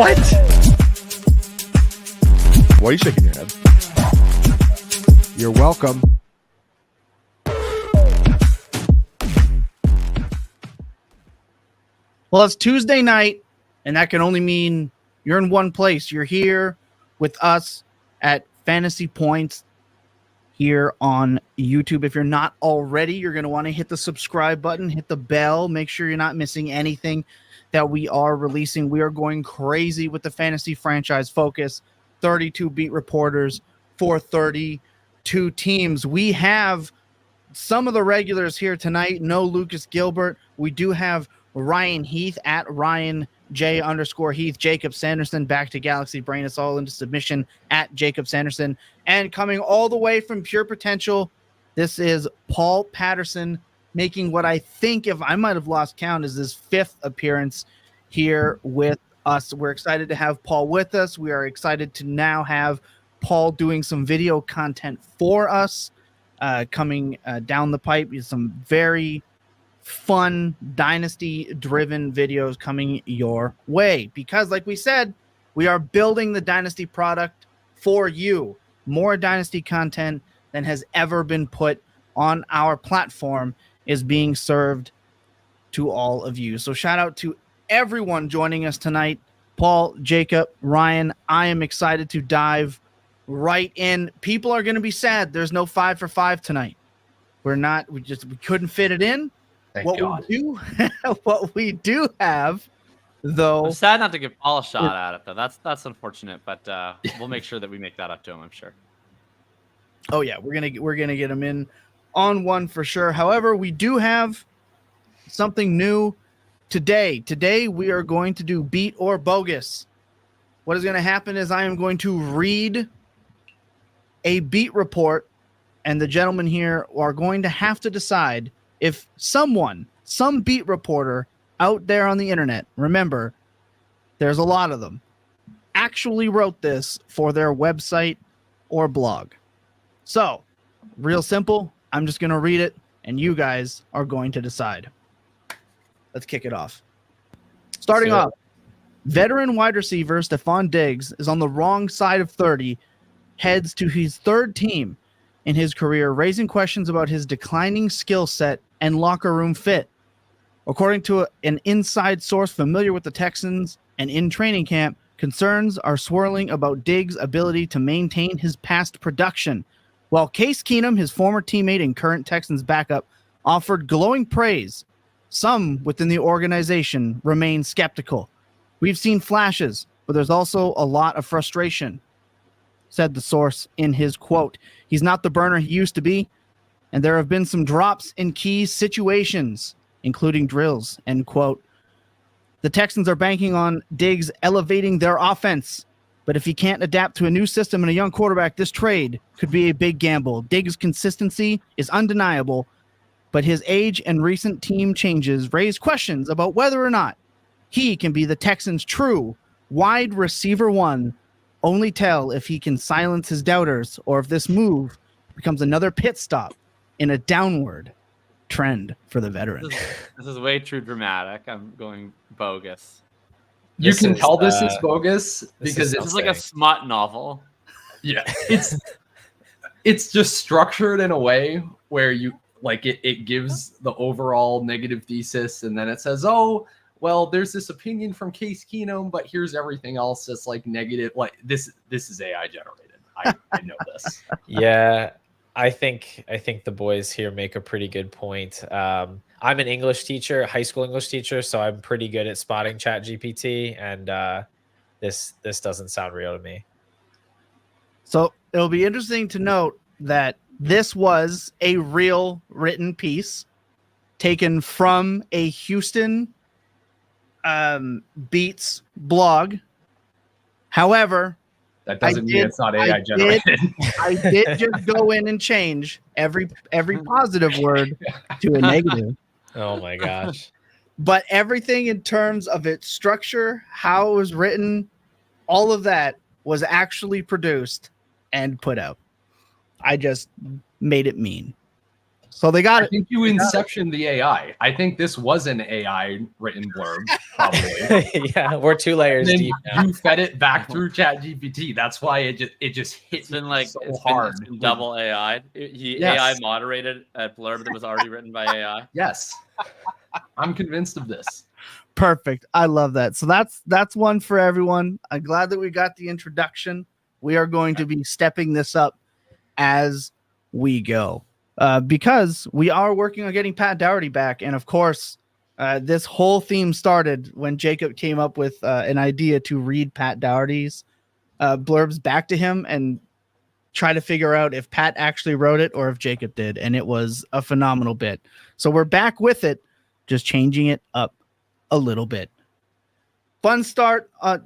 What? Why are you shaking your head? You're welcome. Well, it's Tuesday night, and that can only mean you're in one place. You're here with us at Fantasy Points here on YouTube. If you're not already, you're going to want to hit the subscribe button, hit the bell, make sure you're not missing anything that we are releasing. We are going crazy with the fantasy franchise focus, 32 beat reporters for 32 teams. We have some of the regulars here tonight. No Lucas Gilbert. We do have Ryan Heath at Ryan J_Heath, Jacob Sanderson back to Galaxy Brain. It's all into submission at Jacob Sanderson. And coming all the way from Pure Potential, this is Paul Patterson making what I think, if I might have lost count, is his 5th appearance here with us. We're excited to have Paul with us. We are excited to now have Paul doing some video content for us coming down the pipe. Some very fun dynasty driven videos coming your way, because like we said, we are building the dynasty product for you. More dynasty content than has ever been put on our platform is being served to all of you. So shout out to everyone joining us tonight. Paul, Jacob, Ryan, I am excited to dive right in. People are going to be sad there's no 5 for 5 tonight. We couldn't fit it in. What we do have, though. I'm sad not to give Paul a shot at it, though. That's unfortunate, but we'll make sure that we make that up to him, I'm sure. Oh yeah, we're gonna get him in on one for sure. However, we do have something new today. Today we are going to do beat or bogus. What is going to happen is I am going to read a beat report, and the gentlemen here are going to have to decide if some beat reporter out there on the internet, remember, there's a lot of them, actually wrote this for their website or blog. So, real simple. I'm just going to read it, and you guys are going to decide. Let's kick it off. Starting off, veteran wide receiver Stefon Diggs is on the wrong side of 30, heads to his 3rd team in his career, raising questions about his declining skill set and locker room fit. According to an inside source familiar with the Texans and in training camp, concerns are swirling about Diggs' ability to maintain his past production. While Case Keenum, his former teammate and current Texans backup, offered glowing praise, some within the organization remain skeptical. We've seen flashes, but there's also a lot of frustration, said the source in his quote. He's not the burner he used to be, and there have been some drops in key situations, including drills, end quote. The Texans are banking on Diggs elevating their offense, but if he can't adapt to a new system and a young quarterback, this trade could be a big gamble. Diggs' consistency is undeniable, but his age and recent team changes raise questions about whether or not he can be the Texans' true wide receiver one. Only tell if he can silence his doubters or if this move becomes another pit stop in a downward trend for the veteran. This is way too dramatic. I'm going bogus. You can tell this is bogus because It's like a smut novel. Yeah, it's just structured in a way where you like it gives the overall negative thesis, and then it says, oh, well, there's this opinion from Case Keenum, but here's everything else that's like negative. Like this is AI generated. I know this. Yeah, I think the boys here make a pretty good point. I'm an English teacher, high school English teacher, so I'm pretty good at spotting ChatGPT, and this doesn't sound real to me. So it'll be interesting to note that this was a real written piece taken from a Houston Beats blog. However, that doesn't mean it's not AI generated. I did just go in and change every positive word to a negative. Oh my gosh. But everything in terms of its structure, how it was written, all of that was actually produced and put out. I just made it mean. So they got I it. think you inceptioned the AI. I think this was an AI written blurb, probably. Yeah, we're 2 layers And then deep now. you fed it back through ChatGPT. That's why it just hit It's been me like so it's hard. been double AI. He Yes. AI moderated a blurb that was already written by AI. Yes, I'm convinced of this. Perfect. I love that. So that's one for everyone. I'm glad that we got the introduction. We are going to be stepping this up as we go, because we are working on getting Pat Dougherty back. And of course, this whole theme started when Jacob came up with an idea to read Pat Dougherty's blurbs back to him and try to figure out if Pat actually wrote it or if Jacob did. And it was a phenomenal bit. So we're back with it, just changing it up a little bit. Fun start. I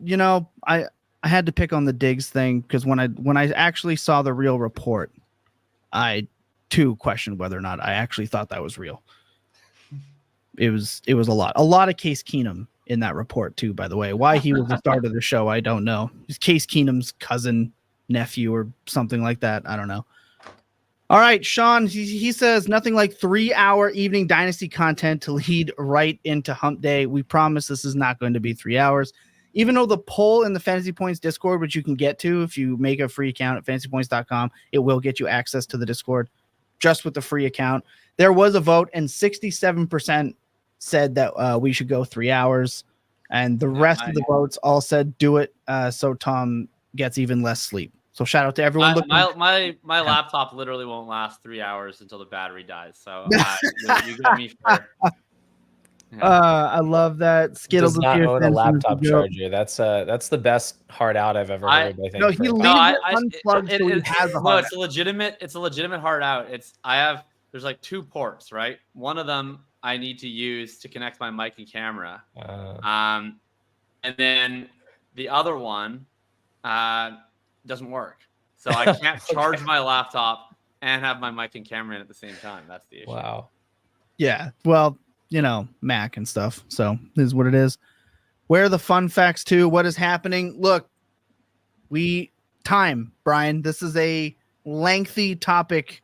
had to pick on the Diggs thing because when I actually saw the real report, I too questioned whether or not I actually thought that was real. It was a lot of Case Keenum in that report too, by the way. Why he was the start of the show, I don't know. He's Case Keenum's cousin, nephew, or something like that. I don't know. All right, Sean, he says nothing like 3-hour evening Dynasty content to lead right into hump day. We promise this is not going to be 3 hours. Even though the poll in the Fantasy Points Discord, which you can get to if you make a free account at fantasypoints.com, it will get you access to the Discord just with the free account. There was a vote, and 67% said that we should go 3 hours. And the rest of the votes all said do it so Tom gets even less sleep. So shout out to everyone. My laptop literally won't last 3 hours until the battery dies. So you get me for. Yeah. I love that. Skittles Does not own a laptop charger. That's the best hard out I've ever heard. I think. No, he leaves it unplugged. So he has a hard out. It's a legitimate hard out. There's like 2 ports, right? One of them I need to use to connect my mic and camera. And then the other one doesn't work. So I can't charge my laptop and have my mic and camera in at the same time. That's the issue. Wow. Yeah. Well, Mac and stuff. So this is what it is. Where are the fun facts too? What is happening? Look, Brian, this is a lengthy topic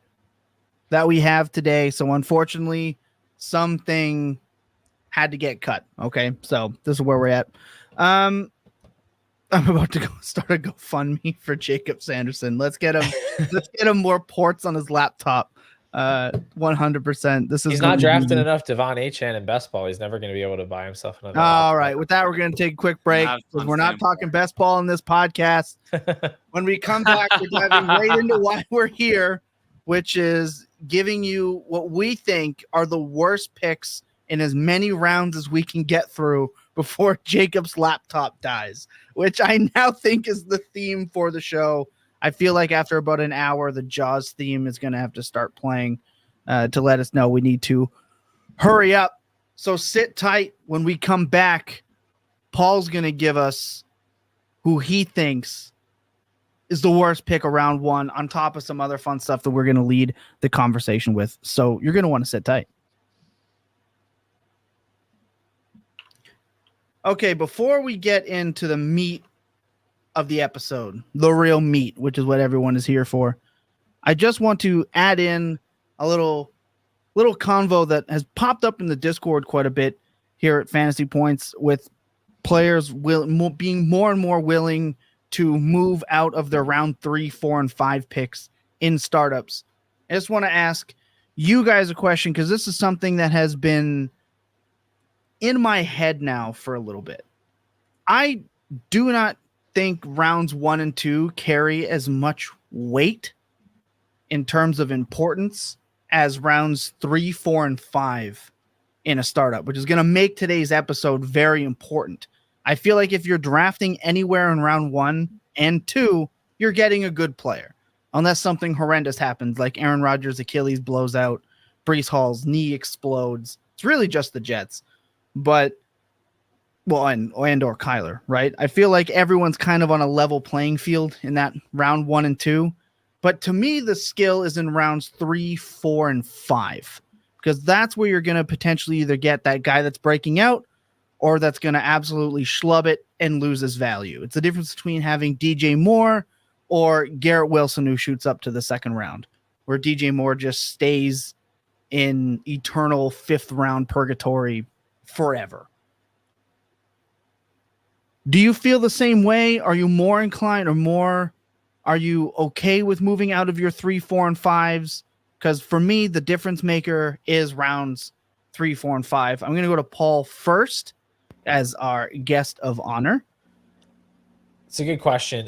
that we have today. So unfortunately, something had to get cut. Okay. So this is where we're at. I'm about to start a GoFundMe for Jacob Sanderson. Let's get him more ports on his laptop. 100%. He's not drafting enough Devon Achane in best ball. He's never going to be able to buy himself another. All right. With that, we're going to take a quick break because we're not talking best ball in this podcast. When we come back, we're diving right into why we're here, which is giving you what we think are the worst picks in as many rounds as we can get through before Jacob's laptop dies, which I now think is the theme for the show. I feel like after about an hour, the Jaws theme is going to have to start playing to let us know we need to hurry up. So sit tight. When we come back, Paul's going to give us who he thinks is the worst pick of round 1 on top of some other fun stuff that we're going to lead the conversation with. So you're going to want to sit tight. Okay, before we get into the meat of the episode, the real meat, which is what everyone is here for, I just want to add in a little convo that has popped up in the Discord quite a bit here at Fantasy Points, with players being more and more willing to move out of their round 3, 4, and 5 picks in startups. I just want to ask you guys a question, because this is something that has been in my head now for a little bit. I do not think rounds 1 and 2 carry as much weight in terms of importance as rounds 3, 4, and 5 in a startup, which is going to make today's episode very important. I feel like if you're drafting anywhere in round 1 and 2, you're getting a good player, unless something horrendous happens, like Aaron Rodgers' Achilles blows out, Breece Hall's knee explodes. It's really just the Jets, but and or Kyler, right? I feel like everyone's kind of on a level playing field in that round 1 and 2. But to me, the skill is in rounds 3, 4, and 5, because that's where you're going to potentially either get that guy that's breaking out or that's going to absolutely schlub it and lose his value. It's the difference between having DJ Moore or Garrett Wilson, who shoots up to the second round, where DJ Moore just stays in eternal 5th round purgatory forever. Do you feel the same way? Are you more inclined are you okay with moving out of your 3, 4, and 5s? Because for me, the difference maker is rounds 3, 4, and 5. I'm going to go to Paul first as our guest of honor. It's a good question.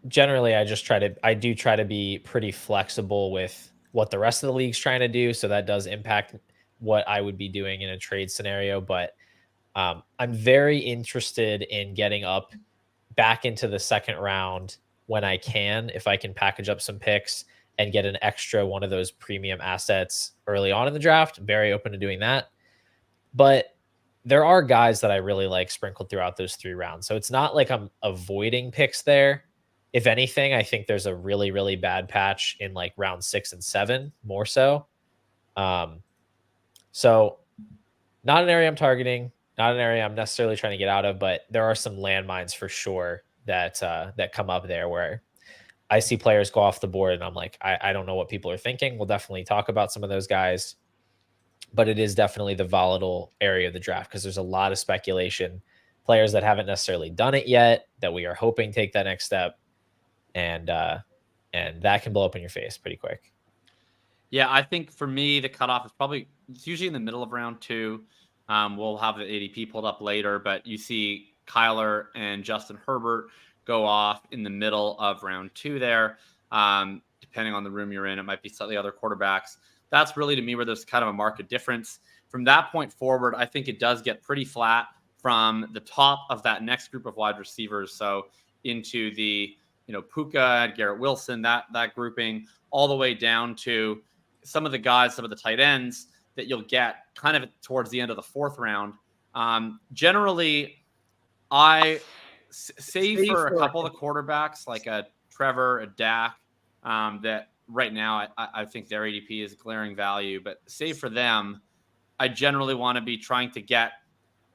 Generally I do try to be pretty flexible with what the rest of the league's trying to do. So that does impact what I would be doing in a trade scenario. But I'm very interested in getting up back into the second round when I can, if I can package up some picks and get an extra one of those premium assets early on in the draft. Very open to doing that. But there are guys that I really like sprinkled throughout those 3 rounds. So it's not like I'm avoiding picks there. If anything, I think there's a really, really bad patch in like round 6 and 7 more so. So not an area I'm targeting, not an area I'm necessarily trying to get out of, but there are some landmines for sure that come up there where I see players go off the board and I'm like, I don't know what people are thinking. We'll definitely talk about some of those guys, but it is definitely the volatile area of the draft because there's a lot of speculation, players that haven't necessarily done it yet that we are hoping take that next step. And that can blow up in your face pretty quick. Yeah, I think for me, the cutoff is it's usually in the middle of round 2. We'll have the ADP pulled up later, but you see Kyler and Justin Herbert go off in the middle of round 2 there. Depending on the room you're in, it might be slightly other quarterbacks. That's really, to me, where there's kind of a market difference. From that point forward, I think it does get pretty flat from the top of that next group of wide receivers. So into the, Puka, Garrett Wilson, that grouping, all the way down to some of the guys, some of the tight ends that you'll get kind of towards the end of the 4th round. Generally, save for a couple of the quarterbacks like a Trevor, a Dak, that right now I think their ADP is glaring value, but save for them, I generally want to be trying to get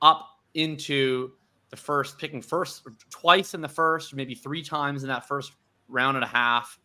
up into the first, picking first twice in the first, maybe 3 times in that first round and a half,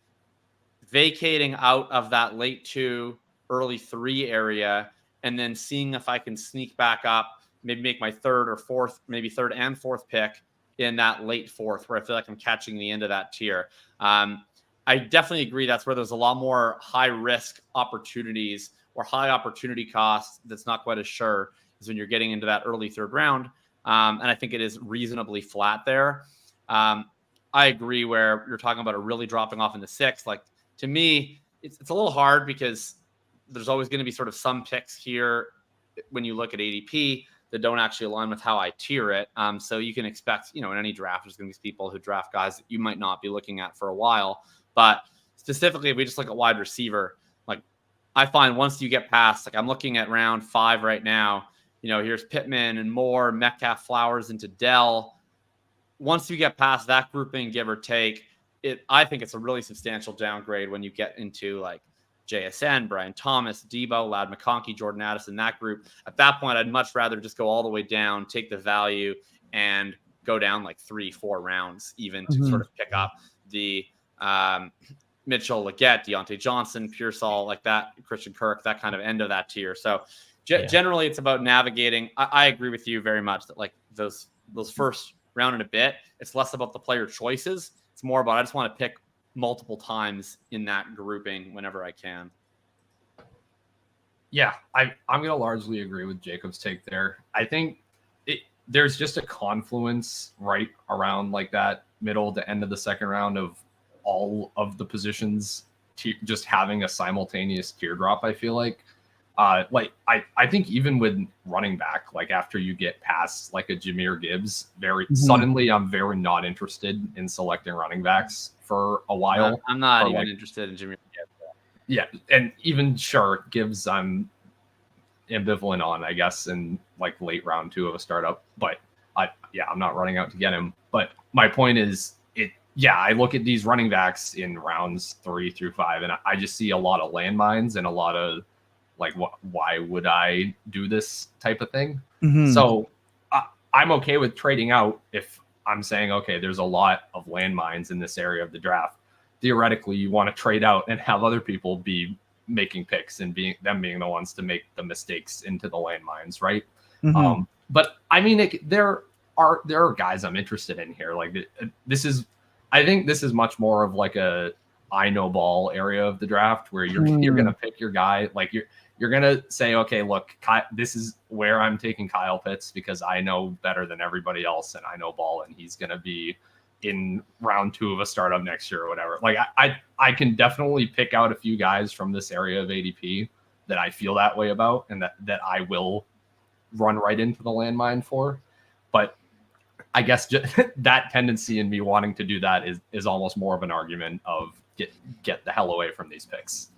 vacating out of that late 2, early 3 area, and then seeing if I can sneak back up, maybe make my 3rd or 4th, maybe 3rd and 4th pick in that late 4th, where I feel like I'm catching the end of that tier. I definitely agree. That's where there's a lot more high risk opportunities or high opportunity costs. That's not quite as sure is when you're getting into that early 3rd round. And I think it is reasonably flat there. I agree where you're talking about it really dropping off in the 6th. Like, to me, it's a little hard because there's always going to be sort of some picks here when you look at ADP that don't actually align with how I tier it. So you can expect, in any draft, there's going to be people who draft guys that you might not be looking at for a while. But specifically, if we just look at wide receiver, like, I find once you get past, like, I'm looking at round 5 right now, here's Pittman and Moore, Metcalf, Flowers, into Dell. Once you get past that grouping, give or take, I think it's a really substantial downgrade when you get into like JSN, Brian Thomas, Debo, Loud McConkey, Jordan Addison, that group. At that point, I'd much rather just go all the way down, take the value, and go down like 3-4 rounds even to sort of pick up the Mitchell, Leggett, Deontay Johnson, Pearsall, like that, Christian Kirk, that kind of end of that tier. So generally, it's about navigating. I agree with you very much that like those first round and a bit, it's less about the player choices. It's more about I just want to pick multiple times in that grouping whenever I can. Yeah, I'm going to largely agree with Jacob's take there. I think there's just a confluence right around like that middle to end of the second round of all of the positions just having a simultaneous teardrop. I feel like I think even with running back, like after you get past like a Jahmyr Gibbs, suddenly I'm very not interested in selecting running backs for a while. I'm not even interested in Jahmyr Gibbs. Yeah, and even Gibbs, I'm ambivalent on, I guess, in like late round 2 of a startup. But I'm not running out to get him. But my point is, I look at these running backs in rounds 3 through 5, and I just see a lot of landmines and a lot of like, why would I do this type of thing? So I'm okay with trading out if I'm saying, okay, there's a lot of landmines in this area of the draft. Theoretically, you want to trade out and have other people be making picks and being the ones to make the mistakes into the landmines, right? Mhm. But I mean, there are guys I'm interested in here. Like I think this is much more of like a I know ball area of the draft where you're gonna pick your guy. Like you're gonna say, okay, look, this is where I'm taking Kyle Pitts because I know better than everybody else and I know ball, and he's gonna be in round 2 of a startup next year or whatever. Like I can definitely pick out a few guys from this area of ADP that I feel that way about and that I will run right into the landmine for. But I guess that tendency in me wanting to do that is almost more of an argument of get the hell away from these picks.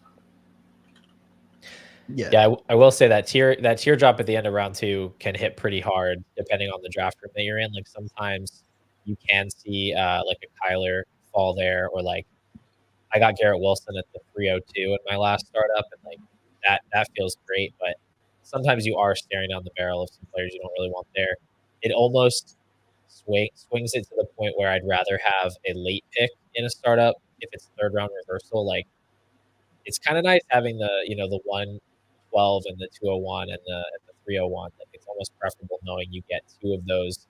Yeah, I will say that teardrop at the end of round 2 can hit pretty hard depending on the draft room that you're in. Like sometimes you can see like a Kyler fall there, or like I got Garrett Wilson at the 302 in my last startup, and like that feels great. But sometimes you are staring down the barrel of some players you don't really want there. It almost swings it to the point where I'd rather have a late pick in a startup if it's third round reversal. Like it's kind of nice having the 112 and the 201 and the 301. Like it's almost preferable knowing you get 2 of those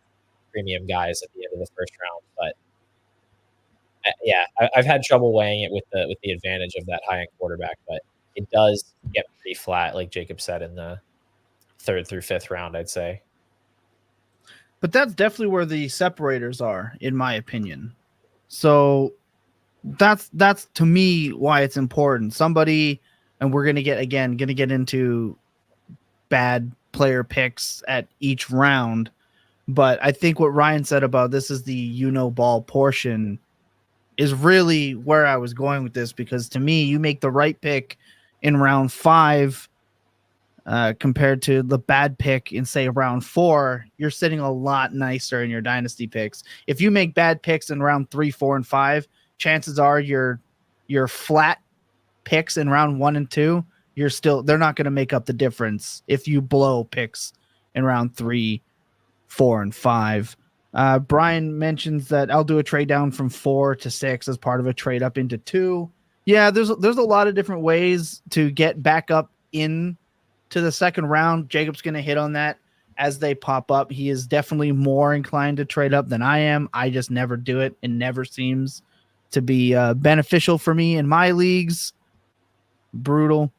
premium guys at the end of the first round. But yeah, I've had trouble weighing it with the advantage of that high end quarterback, but it does get pretty flat, like Jacob said, in the 3rd through 5th round, I'd say. But that's definitely where the separators are, in my opinion. So that's to me why it's important. Somebody, and we're gonna get into bad player picks at each round. But I think what Ryan said about this is the ball portion is really where I was going with this, because to me, you make the right pick in round 5 compared to the bad pick in, say, round 4, you're sitting a lot nicer in your dynasty picks. If you make bad picks in round 3, 4, and 5, chances are your flat picks in round 1 and 2, they're not going to make up the difference if you blow picks in round 3, 4, and 5. Brian mentions that I'll do a trade down from 4 to 6 as part of a trade up into 2. Yeah, there's a lot of different ways to get back up in to the second round. Jacob's going to hit on that as they pop up. He is definitely more inclined to trade up than I am. I just never do it. It never seems to be beneficial for me in my leagues. Brutal.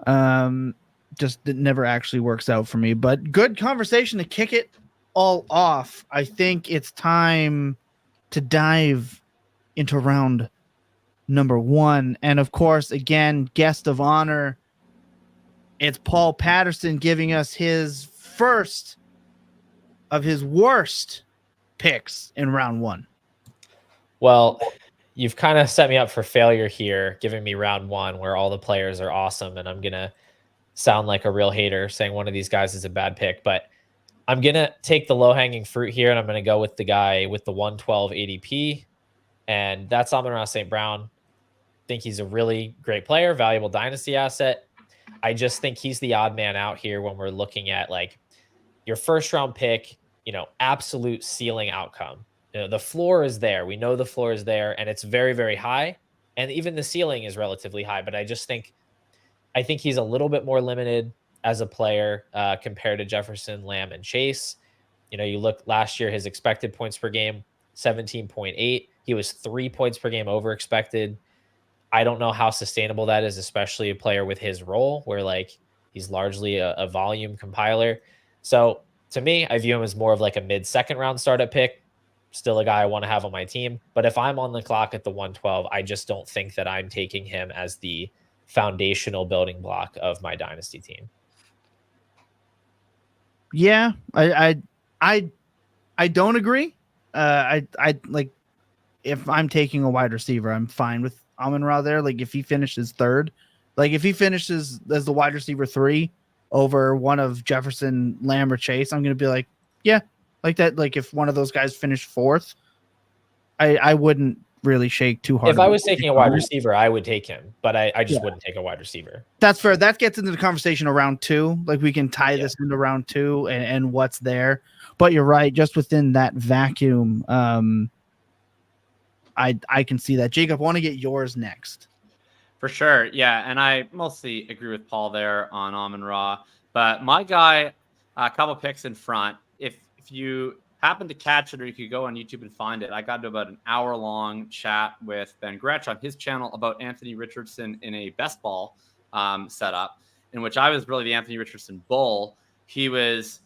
Just it never actually works out for me. But good conversation to kick it all off. I think it's time to dive into round number 1. And of course, again, guest of honor, it's Paul Patterson giving us his first of his worst picks in round 1. Well, you've kind of set me up for failure here, giving me round 1 where all the players are awesome, and I'm going to sound like a real hater saying one of these guys is a bad pick, but I'm going to take the low-hanging fruit here, and I'm going to go with the guy with the 112 ADP, and that's Amon-Ra St. Brown. I think he's a really great player, valuable dynasty asset. I just think he's the odd man out here when we're looking at like your first round pick, absolute ceiling outcome. The floor is there. We know the floor is there, and it's very, very high. And even the ceiling is relatively high. But I think he's a little bit more limited as a player compared to Jefferson, Lamb, and Chase. You look last year, his expected points per game, 17.8. He was 3 points per game over expected. I don't know how sustainable that is, especially a player with his role where like he's largely a volume compiler. So to me, I view him as more of like a mid-second round startup pick. Still a guy I want to have on my team. But if I'm on the clock at the 112, I just don't think that I'm taking him as the foundational building block of my dynasty team. Yeah, I don't agree. I like if I'm taking a wide receiver, I'm fine with Amon-Ra there. Like if he finishes 3rd, like if he finishes as the wide receiver 3 over one of Jefferson, Lamb, or Chase, I'm going to be like, yeah, like that. Like if one of those guys finished 4th, I wouldn't really shake too hard. If I was taking a wide receiver, I would take him, but I just wouldn't take a wide receiver. That's fair. That gets into the conversation around 2. Like we can tie this into round 2 and what's there. But you're right. Just within that vacuum, I can see that. Jacob, I want to get yours next. For sure. Yeah. And I mostly agree with Paul there on Amon-Ra. But my guy, a couple picks in front. If you happen to catch it, or you could go on YouTube and find it, I got to about an hour-long chat with Ben Gretsch on his channel about Anthony Richardson in a best ball setup, in which I was really the Anthony Richardson bull. He was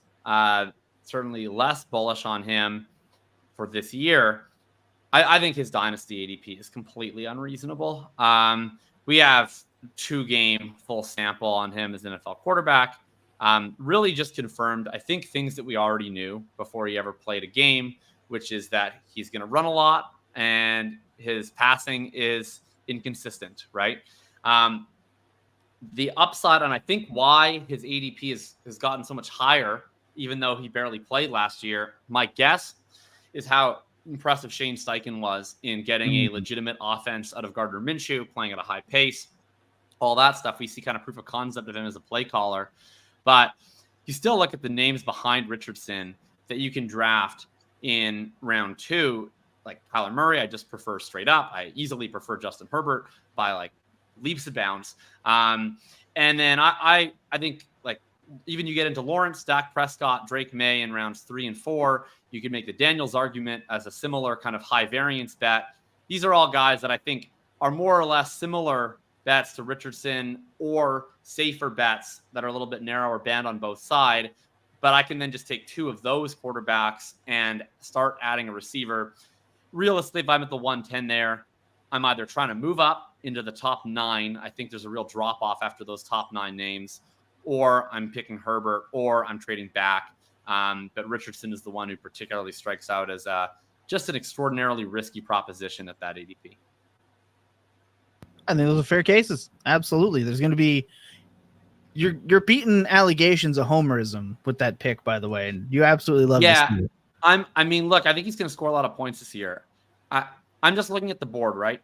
certainly less bullish on him for this year. I think his dynasty ADP is completely unreasonable. We have 2-game full sample on him as an NFL quarterback. Really just confirmed, I think, things that we already knew before he ever played a game, which is that he's going to run a lot and his passing is inconsistent, right? The upside, and I think why his ADP has gotten so much higher, even though he barely played last year, my guess is how impressive Shane Steichen was in getting a legitimate offense out of Gardner Minshew, playing at a high pace, all that stuff. We see kind of proof of concept of him as a play caller. But you still look at the names behind Richardson that you can draft in round 2, like Kyler Murray. I just prefer straight up. I easily prefer Justin Herbert by like leaps and bounds. And then I think like even you get into Lawrence, Dak Prescott, Drake May in rounds 3 and 4. You can make the Daniels argument as a similar kind of high variance bet. These are all guys that I think are more or less similar bets to Richardson, or safer bets that are a little bit narrower band on both sides. But I can then just take 2 of those quarterbacks and start adding a receiver. Realistically, if I'm at the 110 there, I'm either trying to move up into the top 9. I think there's a real drop off after those top 9 names, or I'm picking Herbert, or I'm trading back. But Richardson is the one who particularly strikes out as just an extraordinarily risky proposition at that ADP. I think those are fair cases. Absolutely. There's going to be you're beating allegations of homerism with that pick, by the way, and you absolutely love this. I mean, look, I think he's going to score a lot of points this year. I'm just looking at the board, right?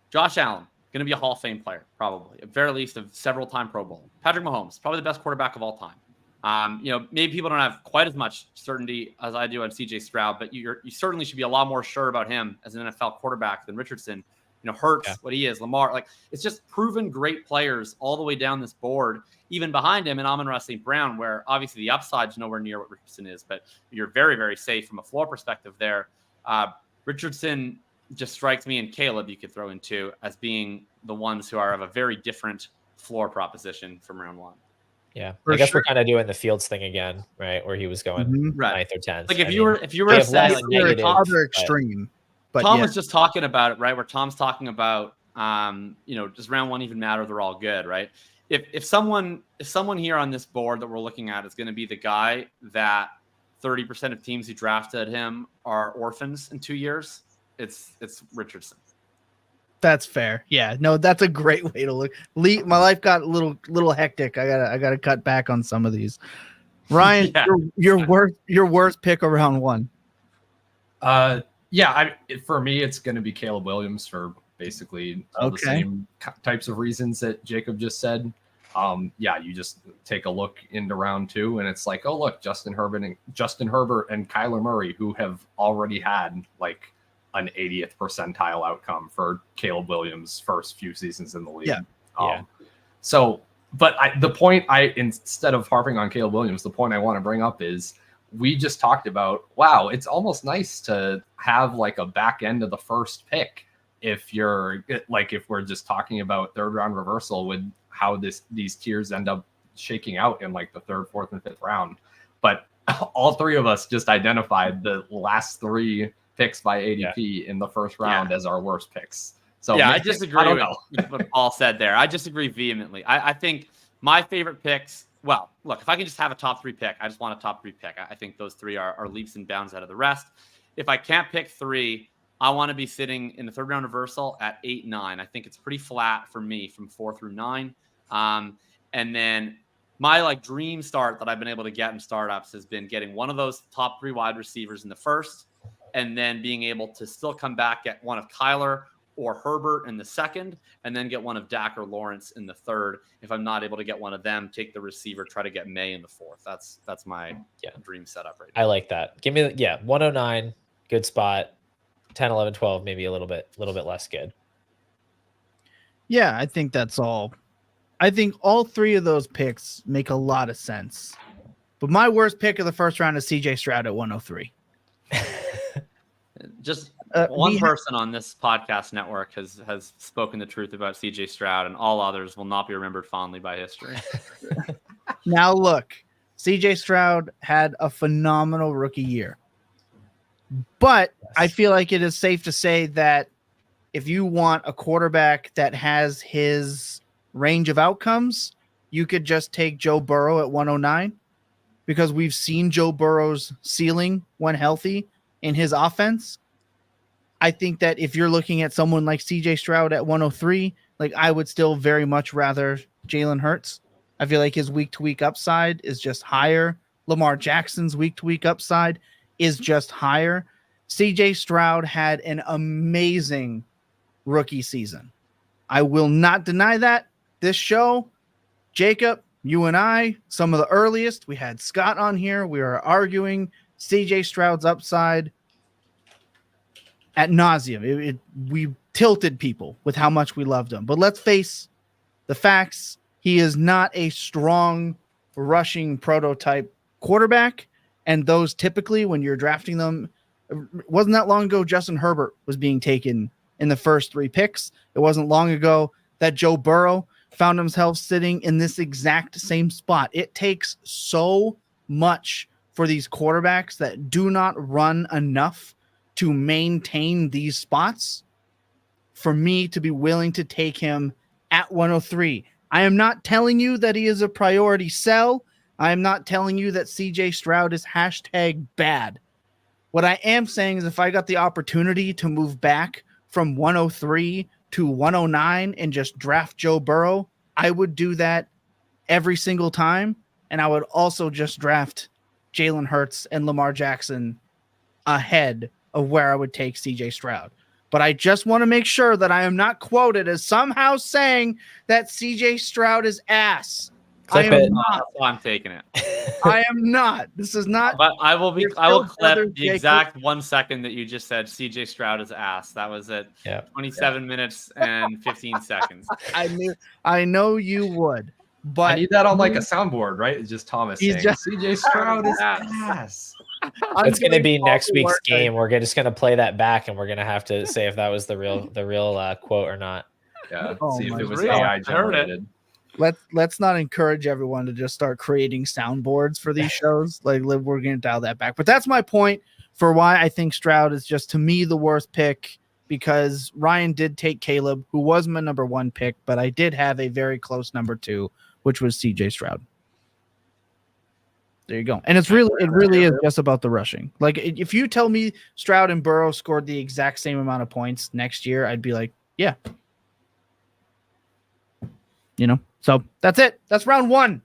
Josh Allen, going to be a Hall of Fame player, probably, at very least, a several-time Pro Bowl. Patrick Mahomes, probably the best quarterback of all time. Maybe people don't have quite as much certainty as I do on CJ Stroud, but you certainly should be a lot more sure about him as an NFL quarterback than Richardson. Hurts, what he is, Lamar, like it's just proven great players all the way down this board, even behind him in Amon-Ra St. Brown, where obviously the upside's nowhere near what Richardson is, but you're very, very safe from a floor perspective there. Richardson just strikes me, and Caleb you could throw in too, as being the ones who are of a very different floor proposition from round 1. Yeah, I guess we're kind of doing the Fields thing again, right? Where he was going 9th or 10th. Like if you were to say like negative, other extreme. But Tom was just talking about it, right? Where Tom's talking about, does round 1 even matter? They're all good, right? If someone here on this board that we're looking at is going to be the guy that 30% of teams who drafted him are orphans in 2 years, it's Richardson. That's fair. Yeah, no, that's a great way to look. My life got a little hectic. I gotta cut back on some of these. Ryan, your worst pick of round 1. For me, it's going to be Caleb Williams for basically all the same types of reasons that Jacob just said. You just take a look into round 2, and it's like, oh look, Justin Herbert and Kyler Murray, who have already had like an 80th percentile outcome for Caleb Williams' first few seasons in the league. The point instead of harping on Caleb Williams, the point I want to bring up is, we just talked about, wow, it's almost nice to have like a back end of the first pick. If we're just talking about 3rd round reversal with how these tiers end up shaking out in like the 3rd, 4th, and 5th round. But all 3 of us just identified the last 3 picks by ADP in the 1st round as our worst picks. So I disagree with what Paul said there. I disagree vehemently. I think my favorite picks, well, look, if I can just have a top 3 pick, I just want a top 3 pick. I think those 3 are leaps and bounds out of the rest. If I can't pick 3, I want to be sitting in the 3rd round reversal at 8, 9. I think it's pretty flat for me from 4 through 9. And then my like dream start that I've been able to get in startups has been getting one of those top 3 wide receivers in the 1st, and then being able to still come back at one of Kyler or Herbert in the 2nd, and then get one of Dak or Lawrence in the 3rd. If I'm not able to get one of them, take the receiver, try to get May in the 4th. That's my dream setup right now. I like that. Give me 109, good spot. 10, 11, 12, maybe a little bit less good. Yeah, I think that's all. I think all three of those picks make a lot of sense. But my worst pick of the first round is CJ Stroud at 103. Just we one ha- person on this podcast network has spoken the truth about CJ Stroud, and all others will not be remembered fondly by history. Now look, CJ Stroud had a phenomenal rookie year. But I feel like it is safe to say that if you want a quarterback that has his range of outcomes, you could just take Joe Burrow at 109, because we've seen Joe Burrow's ceiling when healthy in his offense. I think that if you're looking at someone like CJ Stroud at 103, like I would still very much rather Jalen Hurts. I feel like his week-to-week upside is just higher. Lamar Jackson's week-to-week upside is just higher. CJ Stroud had an amazing rookie season. I will not deny that. This show, Jacob, you and I, some of the earliest, we had Scott on here. We were arguing CJ Stroud's upside at nauseum. We tilted people with how much we loved him. But let's face the facts. He is not a strong rushing prototype quarterback. And those typically, when you're drafting them, it wasn't that long ago Justin Herbert was being taken in the first 3 picks. It wasn't long ago that Joe Burrow found himself sitting in this exact same spot. It takes so much for these quarterbacks that do not run enough to maintain these spots for me to be willing to take him at 103. I am not telling you that he is a priority sell. I am not telling you that CJ Stroud is #bad. What I am saying is if I got the opportunity to move back from 103 to 109 and just draft Joe Burrow, I would do that every single time. And I would also just draft Jalen Hurts and Lamar Jackson ahead of where I would take CJ Stroud. But I just want to make sure that I am not quoted as somehow saying that CJ Stroud is ass. Clip I am it. not. That's why I'm taking it. I am not. This is not. But I will You're I will still better, clip the Jacob. exact 1 second that you just said CJ Stroud is ass. That was at 27 minutes and 15 seconds. I know you would. But I need that on like a soundboard, right? It's just Thomas He's saying just- CJ Stroud is Ass. ass. It's going to be next week's work. game. We're just going to play that back, and we're going to have to say if that was the real quote or not. Yeah, Oh see if my it was God. AI I heard it. generated. Let's not encourage everyone to just start creating soundboards for these shows. Like we're going to dial that back. But that's my point for why I think Stroud is just, to me, the worst pick, because Ryan did take Caleb, who was my number 1 pick, but I did have a very close number 2, which was CJ Stroud. There you go. And it really is just about the rushing. Like if you tell me Stroud and Burrow scored the exact same amount of points next year, I'd be like, yeah. So that's it. That's round 1.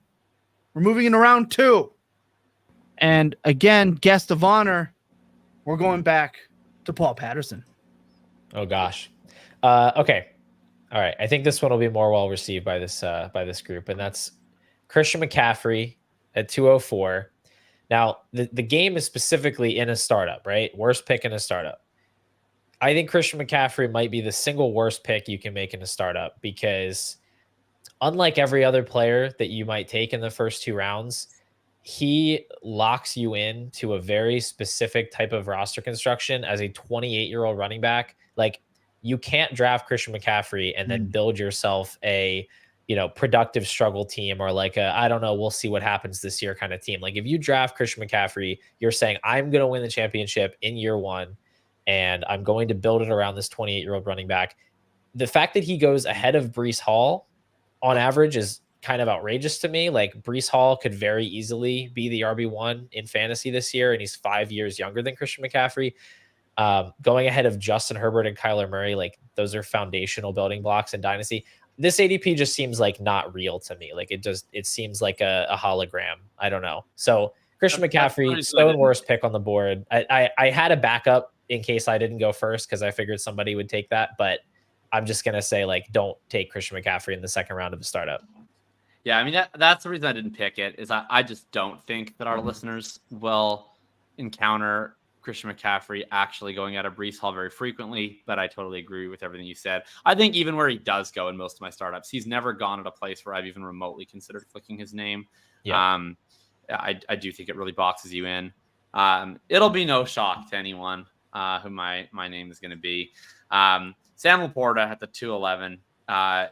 We're moving into round 2. And again, guest of honor, we're going back to Paul Patterson. Oh gosh. Okay. All right. I think this one will be more well received by this group, and that's Christian McCaffrey at 204. Now, the game is specifically in a startup, right? Worst pick in a startup. I think Christian McCaffrey might be the single worst pick you can make in a startup, because unlike every other player that you might take in the first 2 rounds, he locks you in to a very specific type of roster construction as a 28-year-old running back. Like, you can't draft Christian McCaffrey and then build yourself a, productive struggle team, or like I don't know, we'll see what happens this year kind of team. Like, if you draft Christian McCaffrey, you're saying, I'm going to win the championship in year 1, and I'm going to build it around this 28-year-old running back. The fact that he goes ahead of Breece Hall on average is kind of outrageous to me. Like, Breece Hall could very easily be the RB1 in fantasy this year, and he's 5 years younger than Christian McCaffrey. Going ahead of Justin Herbert and Kyler Murray, like, those are foundational building blocks in Dynasty. This ADP just seems like not real to me. Like, it seems like a hologram. I don't know. So Christian McCaffrey, stone worst pick on the board. I had a backup in case I didn't go first, because I figured somebody would take that, but I'm just going to say, like, don't take Christian McCaffrey in the second round of a startup. Yeah, I mean, that's the reason I didn't pick it, is I just don't think that our listeners will encounter Christian McCaffrey actually going out of Breece Hall very frequently, but I totally agree with everything you said. I think even where he does go in most of my startups, he's never gone at a place where I've even remotely considered clicking his name. Yeah. I do think it really boxes you in. It'll be no shock to anyone who my name is going to be. Sam Laporta at the 211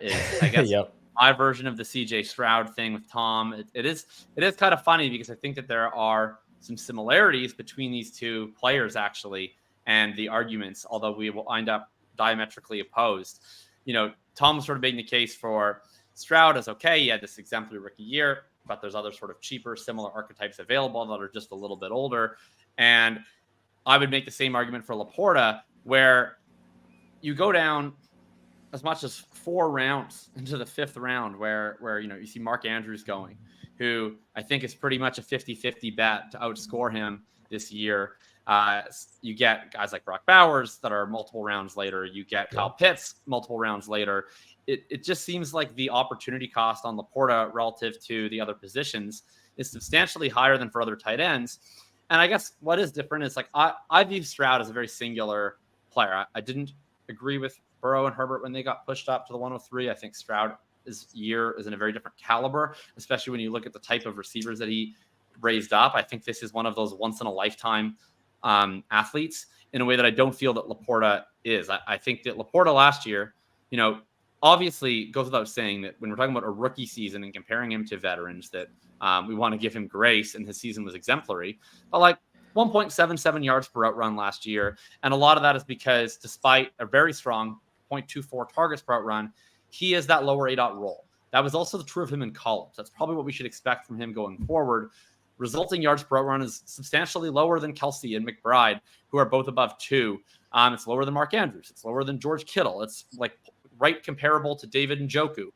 is, I guess, Yep. my version of the CJ Stroud thing with Tom. It is kind of funny because I think that there are some similarities between these two players actually, and the arguments, although we will wind up diametrically opposed. Tom was sort of making the case for Stroud as okay. He had this exemplary rookie year, but there's other sort of cheaper, similar archetypes available that are just a little bit older. And I would make the same argument for Laporta, where you go down as much as 4 rounds into the 5th round, where you see Mark Andrews going, who I think is pretty much a 50-50 bet to outscore him this year. You get guys like Brock Bowers that are multiple rounds later. You get Kyle Pitts multiple rounds later. It just seems like the opportunity cost on Laporta relative to the other positions is substantially higher than for other tight ends. And I guess what is different is like I view Stroud as a very singular player. I didn't agree with Burrow and Herbert when they got pushed up to the 103. I think Stroud's year is in a very different caliber, especially when you look at the type of receivers that he raised up. I think this is one of those once in a lifetime athletes in a way that I don't feel that Laporta is. I think that Laporta last year, obviously goes without saying that when we're talking about a rookie season and comparing him to veterans, that we want to give him grace, and his season was exemplary. But like 1.77 yards per route run last year, and a lot of that is because despite a very strong 0.24 targets per route run, he is that lower ADOT role. That was also true of him in college. That's probably what we should expect from him going forward. Resulting yards per route run is substantially lower than Kelsey and McBride, who are both above 2. It's lower than Mark Andrews. It's lower than George Kittle. It's like right comparable to David Njoku.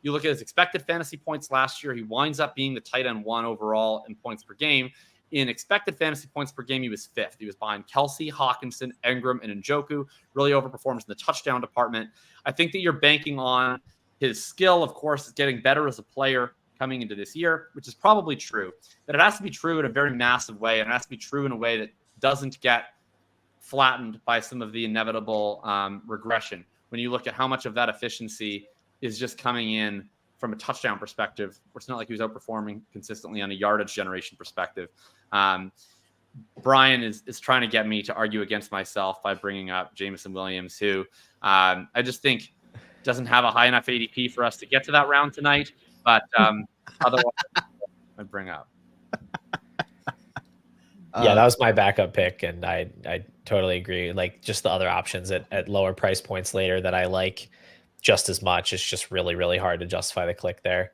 You look at his expected fantasy points last year, he winds up being the tight end 1 overall in points per game. In expected fantasy points per game, he was 5th. He was behind Kelsey, Hawkinson, Engram, and Njoku. Really overperforms in the touchdown department. I think that you're banking on his skill, of course, getting better as a player coming into this year, which is probably true. But it has to be true in a very massive way, and it has to be true in a way that doesn't get flattened by some of the inevitable regression. When you look at how much of that efficiency is just coming in from a touchdown perspective, where it's not like he was outperforming consistently on a yardage generation perspective. Brian is trying to get me to argue against myself by bringing up Jameson Williams, who I just think doesn't have a high enough ADP for us to get to that round tonight. But otherwise, I'd bring up. Yeah, that was my backup pick, and I totally agree. Like just the other options at lower price points later that I like just as much. It's just really, really hard to justify the click there.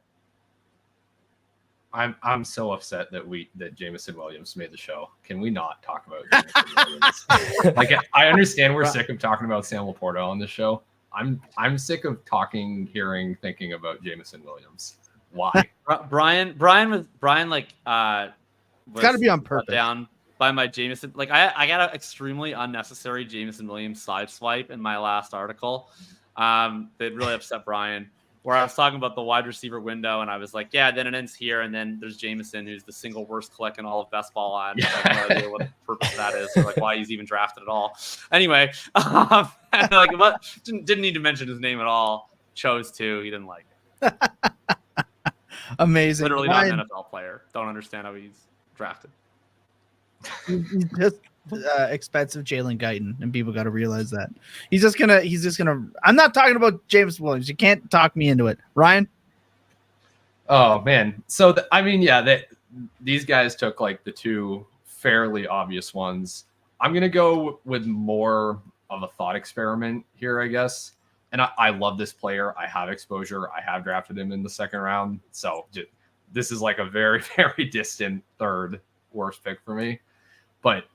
I'm so upset that Jameson Williams made the show. Can we not talk about Jameson Williams? Like I understand we're sick of talking about Sam Laporta on this show. I'm sick of thinking about Jameson Williams. Why? Brian like it's got to be on purpose. Down by my Jameson. Like I got an extremely unnecessary Jameson Williams side swipe in my last article. That really upset Brian, where I was talking about the wide receiver window, and I was like, yeah, then it ends here, and then there's Jameson, who's the single worst click in all of best ball. I have no idea what the purpose of that is, or like why he's even drafted at all. Anyway, and like didn't need to mention his name at all. Chose to. He didn't like it. Amazing. Literally not an NFL player. Don't understand how he's drafted. He's just expensive Jalen Guyton, and people got to realize that he's just gonna. I'm not talking about James Williams. You can't talk me into it, Ryan. Oh man, so these guys took like the 2 fairly obvious ones. I'm gonna go with more of a thought experiment here, I guess. And I love this player. I have exposure. I have drafted him in the 2nd round. So this is like a very, very distant 3rd worst pick for me. But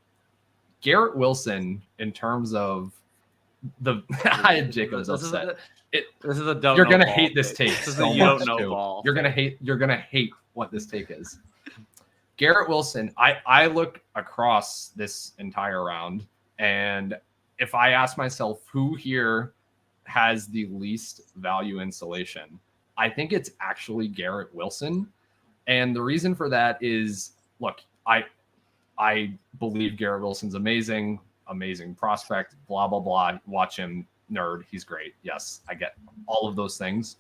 Garrett Wilson, in terms of the I had Jacobs upset. This is a don't. You're gonna ball hate this take. take. This is so a you much don't know too. ball. You're gonna hate what this take is. Garrett Wilson. I look across this entire round, and if I ask myself who here has the least value insulation, I think it's actually Garrett Wilson. And the reason for that is, look, I I believe Garrett Wilson's amazing prospect, blah, blah, blah. Watch him, nerd. He's great. Yes, I get all of those things.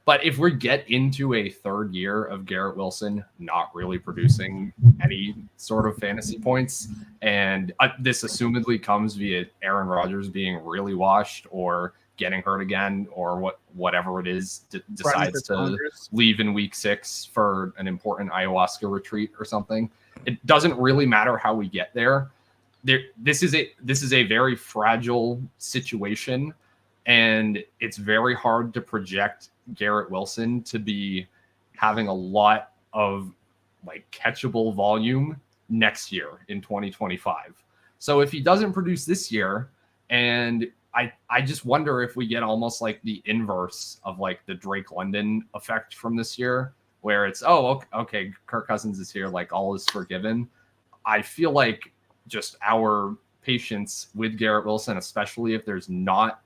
But if we get into a third year of Garrett Wilson not really producing any sort of fantasy points, and this assumedly comes via Aaron Rodgers being really washed or getting hurt again or whatever it is, decides to leave in week 6 for an important ayahuasca retreat or something, it doesn't really matter how we get there. This is a very fragile situation, and it's very hard to project Garrett Wilson to be having a lot of like catchable volume next year in 2025. So if he doesn't produce this year, and I just wonder if we get almost like the inverse of like the Drake London effect from this year, where it's, oh, okay, Kirk Cousins is here, like all is forgiven. I feel like just our patience with Garrett Wilson, especially if there's not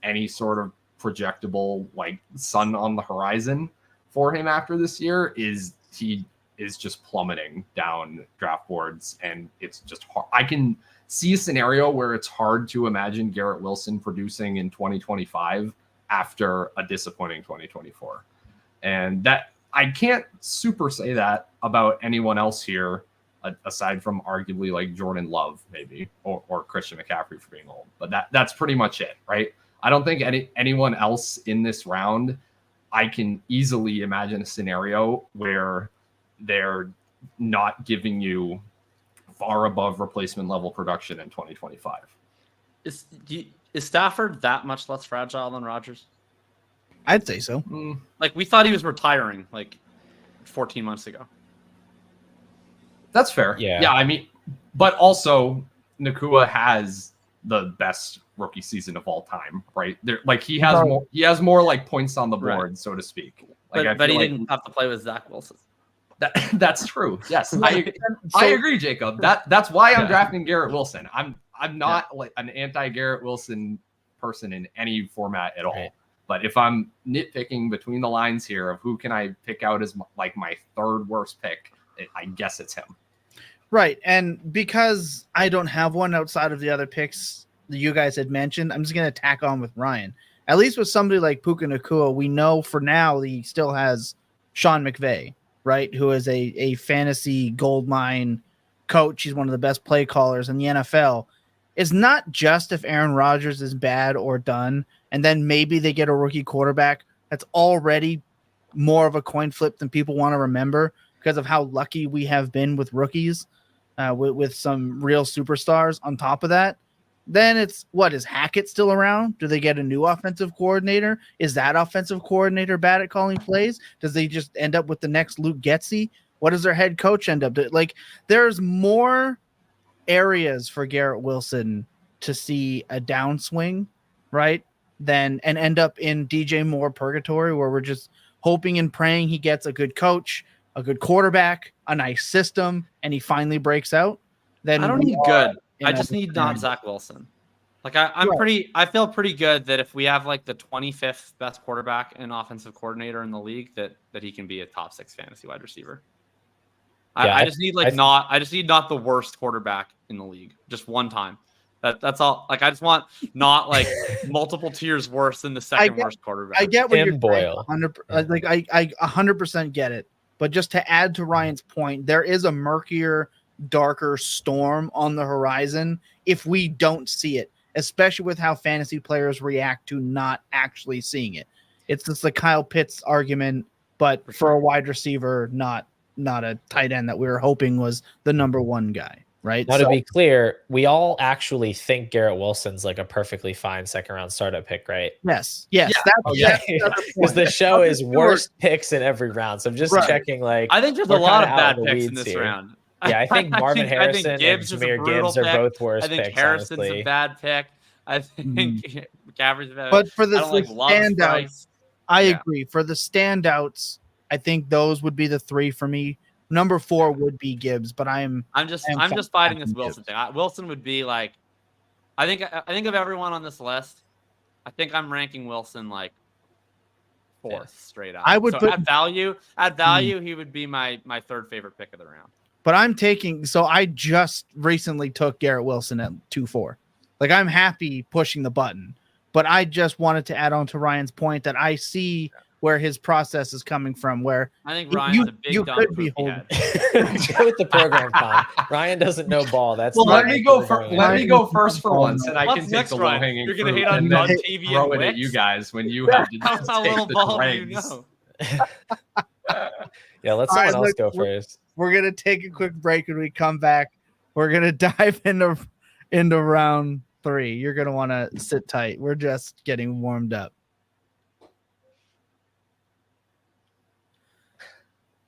any sort of projectable like sun on the horizon for him after this year, he is just plummeting down draft boards, and it's just hard. I can see a scenario where it's hard to imagine Garrett Wilson producing in 2025 after a disappointing 2024. And that I can't super say that about anyone else here, aside from arguably like Jordan Love maybe, or Christian McCaffrey for being old. But that's pretty much it, right? I don't think anyone else in this round, I can easily imagine a scenario where they're not giving you far above replacement level production in 2025. Is Stafford that much less fragile than Rodgers? I'd say so. Like, we thought he was retiring like 14 months ago. That's fair. Yeah. I mean, but also Nakua has the best rookie season of all time, right? Like he has more like points on the board, right, so to speak. Like, but he didn't have to play with Zach Wilson. That's true. Yes, I agree, Jacob. That's why I'm drafting Garrett Wilson. I'm not like an anti-Garrett Wilson person in any format at all. Right. But if I'm nitpicking between the lines here of who can I pick out as like my third worst pick, I guess it's him. Right, and because I don't have one outside of the other picks that you guys had mentioned, I'm just going to tack on with Ryan. At least with somebody like Puka Nacua, we know for now he still has Sean McVay, right, who is a fantasy goldmine coach. He's one of the best play callers in the NFL. It's not just if Aaron Rodgers is bad or done, and then maybe they get a rookie quarterback. That's already more of a coin flip than people want to remember because of how lucky we have been with rookies. With some real superstars on top of that, then it's is Hackett still around? Do they get a new offensive coordinator? Is that offensive coordinator bad at calling plays? Does they just end up with the next Luke Getsy? What does their head coach end up doing? Like, there's more areas for Garrett Wilson to see a downswing, right? And end up in DJ Moore purgatory where we're just hoping and praying he gets a good coach, a good quarterback, a nice system, and he finally breaks out. Then I don't need good. I just need not Zach Wilson. Like I feel pretty good that if we have like the 25th best quarterback and offensive coordinator in the league, that he can be a top 6 fantasy wide receiver. I just need not the worst quarterback in the league, just one time. That's all. Like, I just want not like multiple tiers worse than the second worst quarterback. I get what you're Boyle. saying. Like I 100% get it. But just to add to Ryan's point, there is a murkier, darker storm on the horizon if we don't see it, especially with how fantasy players react to not actually seeing it. It's just the Kyle Pitts argument, but for a wide receiver, not a tight end that we were hoping was the number one guy, right? Now, to be clear, we all actually think Garrett Wilson's like a perfectly fine second-round startup pick, right? Yes. Because the show is worst picks in every round. So I'm just checking. Like, I think there's a lot of bad picks in this round. Yeah, I think Marvin Harrison and Jahmyr Gibbs are both worst picks. I think Harrison's a bad pick. I think McCaffrey's a bad pick. But for the standouts, I agree. For the standouts, I think those would be the 3 for me. Number 4 would be Gibbs, but I'm just fighting this Wilson thing. Wilson would be like, I think of everyone on this list, I think I'm ranking Wilson like 4th straight up. I would put at value, he would be my 3rd favorite pick of the round. But I'm taking, so I just recently took Garrett Wilson at 2-4. Like, I'm happy pushing the button, but I just wanted to add on to Ryan's point that I see where his process is coming from, where I think Ryan's a big dumb could be poopy head. Go with the program, Tom. Ryan doesn't know ball. That's Well, not let me right go. for Ryan. Let me go first for once, and I What's can take next, the Ryan? low hanging You're gonna fruit hate on and then Don TV throw and it at you Wicks? guys when you have to How just little take the ball do you dregs. know? Yeah, let All right, someone else look, go first. we're going to take a quick break. When we come back, we're going to dive into round 3. You're going to want to sit tight. We're just getting warmed up.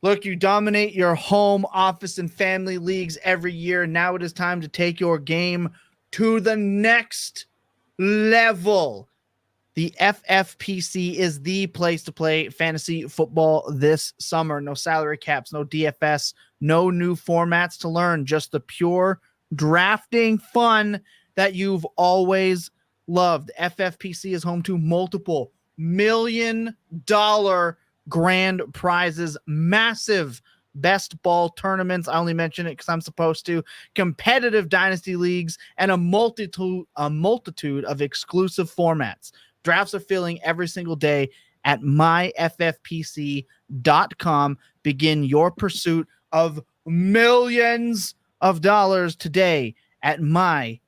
Look, you dominate your home, office, and family leagues every year. Now it is time to take your game to the next level. The FFPC is the place to play fantasy football this summer. No salary caps, no DFS, no new formats to learn, just the pure drafting fun that you've always loved. FFPC is home to multiple $1 million grand prizes, massive best ball tournaments. I only mention it because I'm supposed to. Competitive dynasty leagues and a multitude of exclusive formats. Drafts are filling every single day at myffpc.com. Begin your pursuit of millions of dollars today at myffpc.com.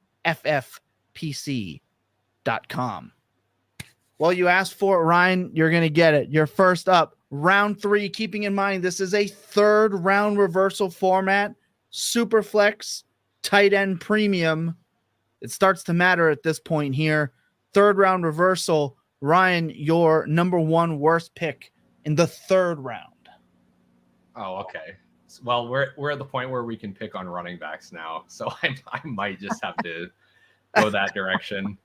Well, you asked for it, Ryan. You're going to get it. You're first up. Round 3, keeping in mind this is a 3rd round reversal format. Superflex, tight end premium. It starts to matter at this point here. 3rd round reversal. Ryan, your number 1 worst pick in the 3rd round. Oh, okay. Well, we're at the point where we can pick on running backs now, so I might just have to go that direction.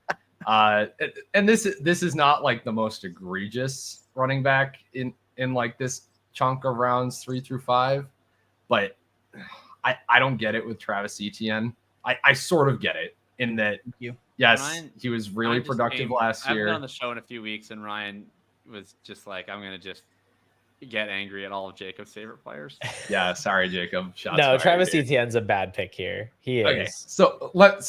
And this is not like the most egregious running back in like this chunk of rounds 3 through 5, but I don't get it with Travis Etienne. I sort of get it in that. Thank you. Yes, Ryan, he was really productive last I've year. been on the show in a few weeks, and Ryan was just like, "I'm gonna just get angry at all of Jacob's favorite players." Yeah, sorry, Jacob. Shots No, fired, Travis dude. Etienne's a bad pick here. He is. Okay, so let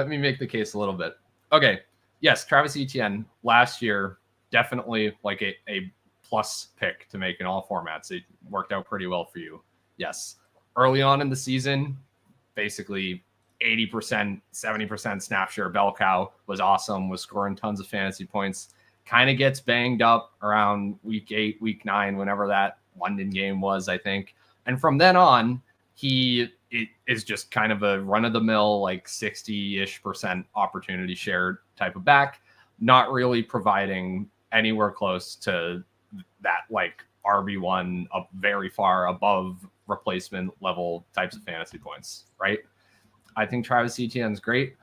me make the case a little bit. Okay, yes, Travis Etienne last year definitely like a plus pick to make in all formats. It worked out pretty well for you. Yes, early on in the season, basically 80%, 70% snap share bell cow, was awesome, was scoring tons of fantasy points. Kind of gets banged up around week 8, week 9, whenever that London game was, I think. And from then on, it is just kind of a run-of-the-mill, like 60-ish% opportunity share type of back, not really providing anywhere close to that like RB1 up very far above replacement level types of fantasy points, right? I think Travis Etienne's great,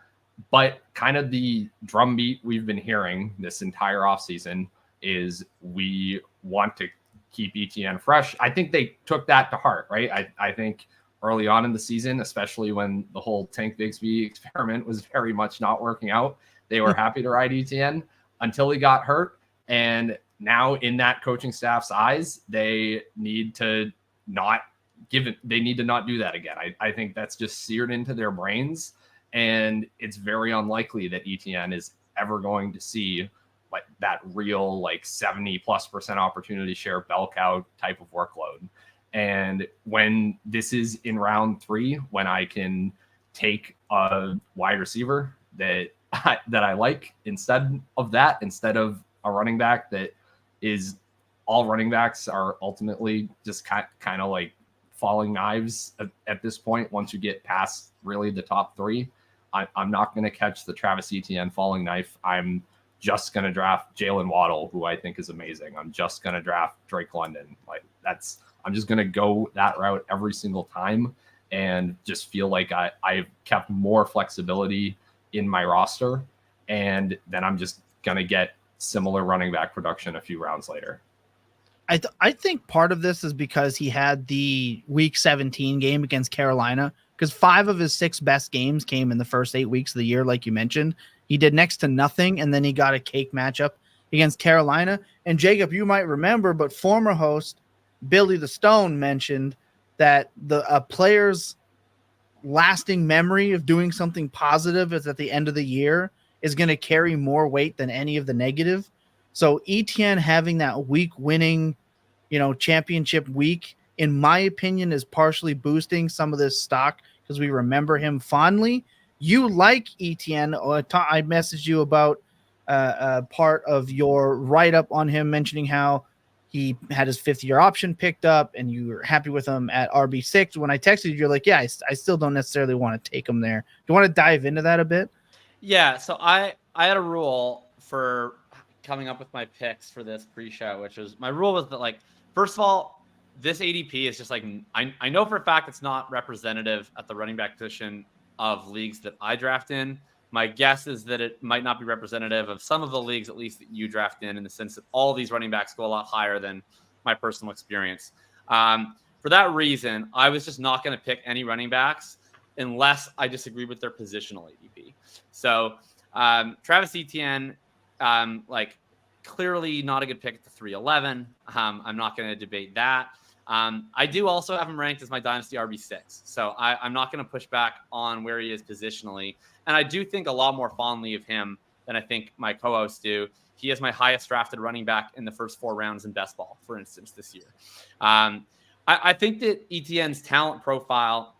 but kind of the drumbeat we've been hearing this entire offseason is we want to keep Etienne fresh. I think they took that to heart, right? I think early on in the season, especially when the whole Tank Bigsby experiment was very much not working out, they were happy to ride Etienne until he got hurt. And now in that coaching staff's eyes, they need to not do that again. I think that's just seared into their brains. And it's very unlikely that Etienne is ever going to see like that real like 70+% opportunity share bell cow type of workload. And when this is in round 3, when I can take a wide receiver that I like instead of a running back that is, all running backs are ultimately just kind of like falling knives at this point. Once you get past really the top 3, I'm not going to catch the Travis Etienne falling knife. I'm just going to draft Jalen Waddle, who I think is amazing. I'm just going to draft Drake London. I'm just going to go that route every single time and just feel like I've kept more flexibility in my roster. And then I'm just going to get similar running back production a few rounds later. I think part of this is because he had the week 17 game against Carolina, because 5 of his 6 best games came in the first 8 weeks of the year. Like you mentioned, he did next to nothing. And then he got a cake matchup against Carolina. And Jacob, you might remember, but former host Billy the Stone mentioned that a player's lasting memory of doing something positive is at the end of the year is going to carry more weight than any of the negative. So ETN having that week winning, championship week, in my opinion, is partially boosting some of this stock because we remember him fondly. You like ETN. I messaged you about part of your write-up on him, mentioning how he had his 5th-year option picked up and you were happy with him at RB6. When I texted you, you're like, yeah, I still don't necessarily want to take him there. Do you want to dive into that a bit? Yeah, so I had a rule for coming up with my picks for this pre-show, which was, my rule was that, like, first of all, this ADP is just like, I know for a fact it's not representative at the running back position of leagues that I draft in. My guess is that it might not be representative of some of the leagues, at least, that you draft in the sense that all these running backs go a lot higher than my personal experience. For that reason, I was just not going to pick any running backs unless I disagree with their positional ADP. So Travis Etienne, clearly not a good pick at the 311. I'm not going to debate that. I do also have him ranked as my Dynasty RB6. So I'm not going to push back on where he is positionally. And I do think a lot more fondly of him than I think my co-hosts do. He is my highest drafted running back in the first 4 rounds in best ball, for instance, this year. I think that Etienne's talent profile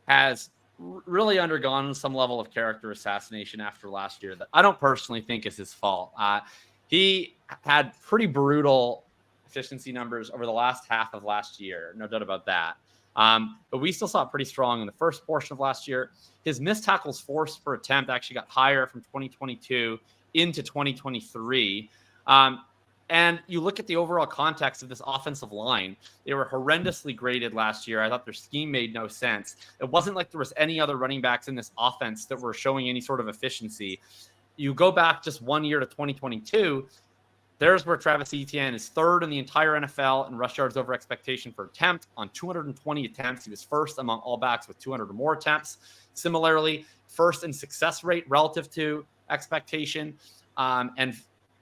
has really undergone some level of character assassination after last year that I don't personally think is his fault. He had pretty brutal efficiency numbers over the last half of last year, no doubt about that. But we still saw it pretty strong in the first portion of last year. His missed tackles forced per attempt actually got higher from 2022 into 2023. And you look at the overall context of this offensive line, they were horrendously graded last year. I thought their scheme made no sense. It wasn't like there was any other running backs in this offense that were showing any sort of efficiency. You go back just 1 year to 2022, there's where Travis Etienne is 3rd in the entire NFL in rush yards over expectation per attempt on 220 attempts. He was 1st among all backs with 200 or more attempts. Similarly, 1st in success rate relative to expectation, and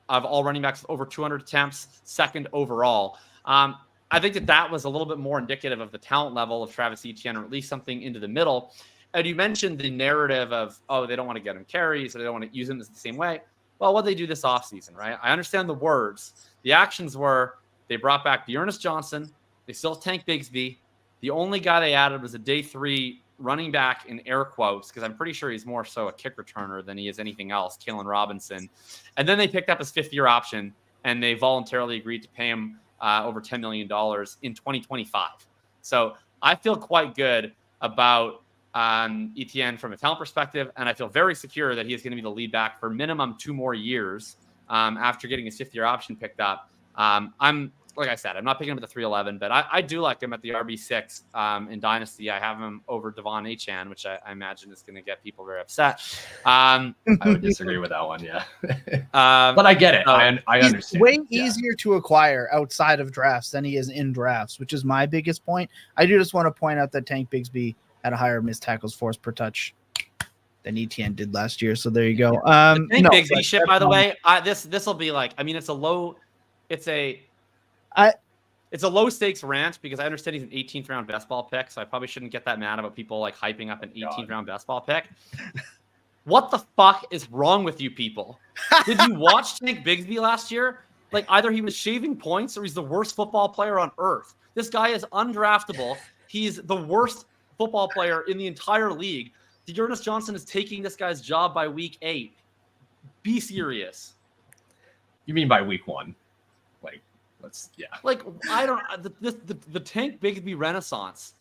of all running backs with over 200 attempts, 2nd overall. I think that was a little bit more indicative of the talent level of Travis Etienne, or at least something into the middle. And you mentioned the narrative of, they don't want to get him carries, or they don't want to use him the same way. Well, what did they do this offseason, right? I understand the words. The actions were they brought back Dearness Johnson. They still have Tank Bigsby. The only guy they added was a day 3 running back in air quotes, because I'm pretty sure he's more so a kick returner than he is anything else, Kalen Robinson. And then they picked up his 5th-year option, and they voluntarily agreed to pay him over $10 million in 2025. So I feel quite good about Etienne from a talent perspective, and I feel very secure that he is going to be the lead back for minimum 2 more years after getting his 5th-year option picked up. Like I said, I'm not picking him at the 311, but I do like him at the RB6 in Dynasty. I have him over Devon Achane, which I imagine is going to get people very upset. I would disagree with that one, yeah. But I get it. I understand. Way easier to acquire outside of drafts than he is in drafts, which is my biggest point. I do just want to point out that Tank Bigsby had a higher missed tackles forced per touch than Etienne did last year. So there you go. Tank Bigsby shit, by the way, this will be like, it's a low stakes rant because I understand he's an 18th round best ball pick, so I probably shouldn't get that mad about people like hyping up an 18th round best ball pick. What the fuck is wrong with you people? Did you watch Tank Bigsby last year? Like, either he was shaving points or he's the worst football player on earth. This guy is undraftable. He's the worst football player in the entire league. Dearness Johnson is taking this guy's job by week 8. Be serious. You mean by week 1? I don't. The Tank Bigsby renaissance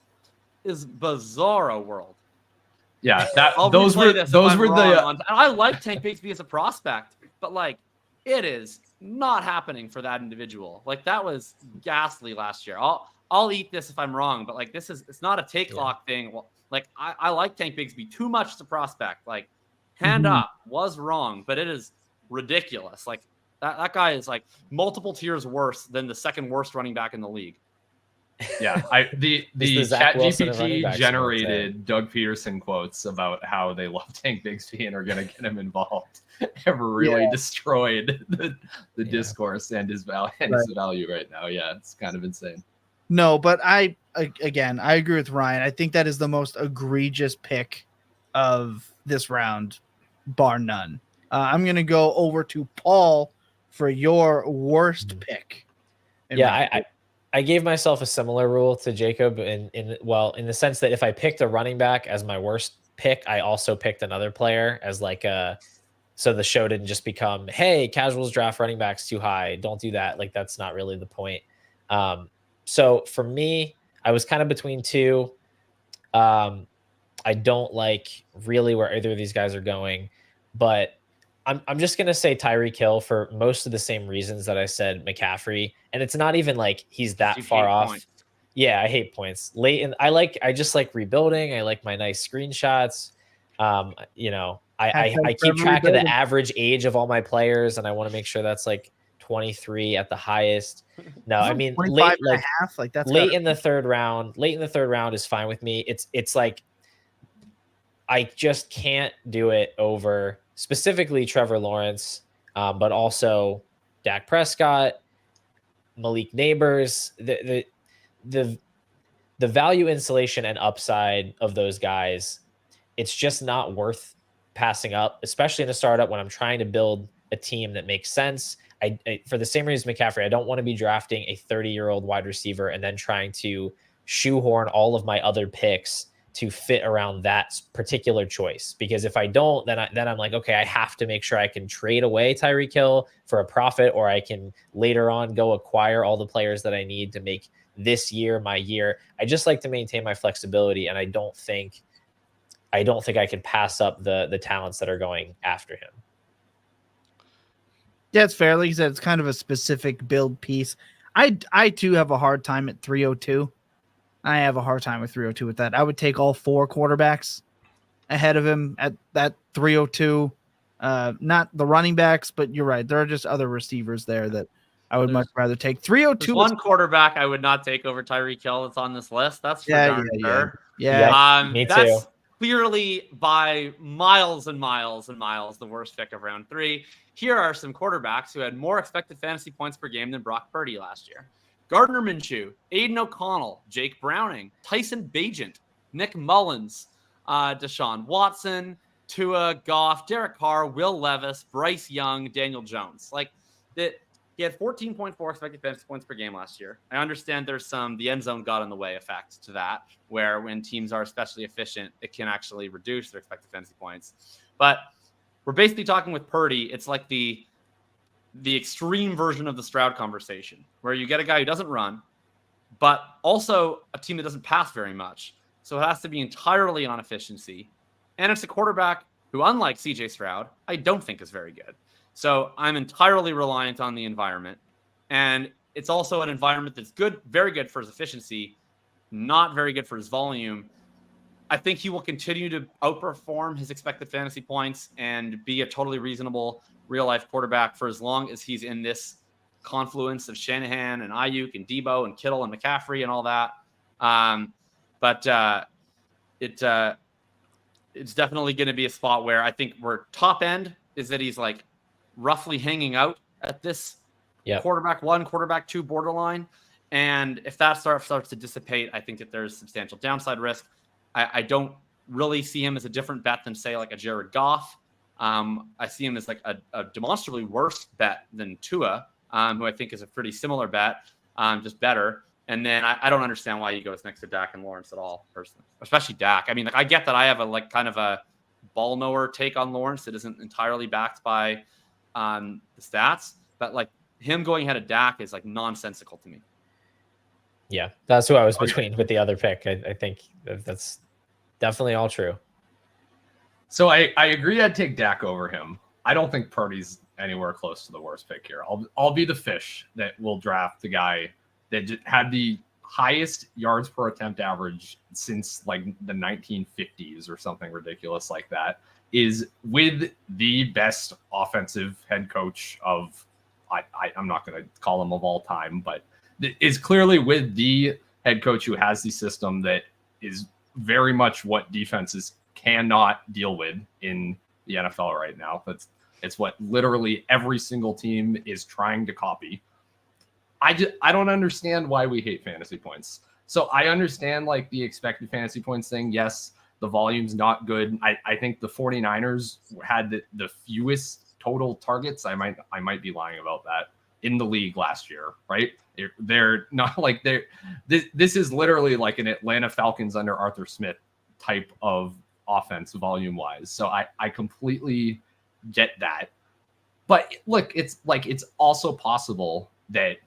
is bizarro world. Yeah, those were the. I like Tank Bigsby as a prospect, but like, it is not happening for that individual. Like, that was ghastly last year. I'll eat this if I'm wrong, but like, it's not a take lock thing. Well, like, I like Tank Bigsby too much to prospect. Like, hand up was wrong, but it is ridiculous. Like, that guy is like multiple tiers worse than the 2nd worst running back in the league. Yeah, the ChatGPT generated Doug Peterson quotes about how they love Tank Bigsby and are going to get him involved. Have really destroyed the discourse and his value right now. Yeah, it's kind of insane. No, but I again, I agree with Ryan. I think that is the most egregious pick of this round, bar none. I'm going to go over to Paul for your worst pick. I gave myself a similar rule to Jacob in the sense that if I picked a running back as my worst pick, I also picked another player as like so the show didn't just become, hey, casuals draft running backs too high. Don't do that. Like, that's not really the point. So for me, I was kind of between two. I don't like really where either of these guys are going, but I'm just gonna say Tyreek Hill for most of the same reasons that I said McCaffrey, and it's not even like he's that far off. Points. Yeah, I hate points. I just like rebuilding. I like my nice screenshots. I keep track of the average age of all my players, and I want to make sure that's like 23 at the highest. No, I mean late in the third round. Late in the third round is fine with me. It's like I just can't do it over specifically Trevor Lawrence, but also Dak Prescott, Malik Neighbors. The value insulation and upside of those guys, it's just not worth passing up, especially in a startup when I'm trying to build a team that makes sense. I for the same reason McCaffrey, I don't want to be drafting a 30-year-old wide receiver and then trying to shoehorn all of my other picks to fit around that particular choice. Because if I don't, then I'm like, okay, I have to make sure I can trade away Tyreek Hill for a profit, or I can later on go acquire all the players that I need to make this year my year. I just like to maintain my flexibility, and I don't think I can pass up the talents that are going after him. Yeah, it's fair. Like you said, it's kind of a specific build piece. I too have a hard time at 302. I have a hard time with 302 with that. I would take all four quarterbacks ahead of him at that 302. Not the running backs, but you're right. There are just other receivers there that I would much rather take. 302. One quarterback I would not take over Tyreek Hill that's on this list. That's for darn sure. Yeah. Me too. That's clearly by miles and miles and miles the worst pick of round 3. Here are some quarterbacks who had more expected fantasy points per game than Brock Purdy last year. Gardner Minshew, Aiden O'Connell, Jake Browning, Tyson Bagent, Nick Mullins, Deshaun Watson, Tua, Goff, Derek Carr, Will Levis, Bryce Young, Daniel Jones. He had 14.4 expected fantasy points per game last year. I understand there's the end zone got in the way effect to that, where when teams are especially efficient, it can actually reduce their expected fantasy points. But we're basically talking with Purdy. It's like the extreme version of the Stroud conversation, where you get a guy who doesn't run, but also a team that doesn't pass very much. So it has to be entirely on efficiency. And it's a quarterback who, unlike CJ Stroud, I don't think is very good. So I'm entirely reliant on the environment. And it's also an environment that's good, very good for his efficiency, not very good for his volume. I think he will continue to outperform his expected fantasy points and be a totally reasonable real-life quarterback for as long as he's in this confluence of Shanahan and Ayuk and Debo and Kittle and McCaffrey and all that. It's definitely going to be a spot where I think we're top end is that he's like roughly hanging out at this quarterback 1, quarterback 2 borderline. And if that starts to dissipate, I think that there's substantial downside risk. I don't really see him as a different bet than, say, like a Jared Goff. I see him as like a demonstrably worse bet than Tua, who I think is a pretty similar bet, just better. And then I don't understand why he goes next to Dak and Lawrence at all, personally, especially Dak. I mean, like, I get that I have a kind of a ball knower take on Lawrence that isn't entirely backed by the stats, but like him going ahead of Dak is like nonsensical to me. Yeah, that's who I was between with the other pick. I think that's definitely all true. So I agree I'd take Dak over him. I don't think Purdy's anywhere close to the worst pick here. I'll be the fish that will draft the guy that had the highest yards per attempt average since like the 1950s or something ridiculous like that, is with the best offensive head coach of, I'm not going to call him of all time, but is clearly with the head coach who has the system that is very much what defenses cannot deal with in the NFL right now. It's what literally every single team is trying to copy. I don't understand why we hate fantasy points. So I understand like the expected fantasy points thing. Yes, the volume's not good. I think the 49ers had the fewest total targets. I might be lying about that in the league last year, right? They're not like this is literally like an Atlanta Falcons under Arthur Smith type of offense volume wise. So I completely get that. But look, it's also possible that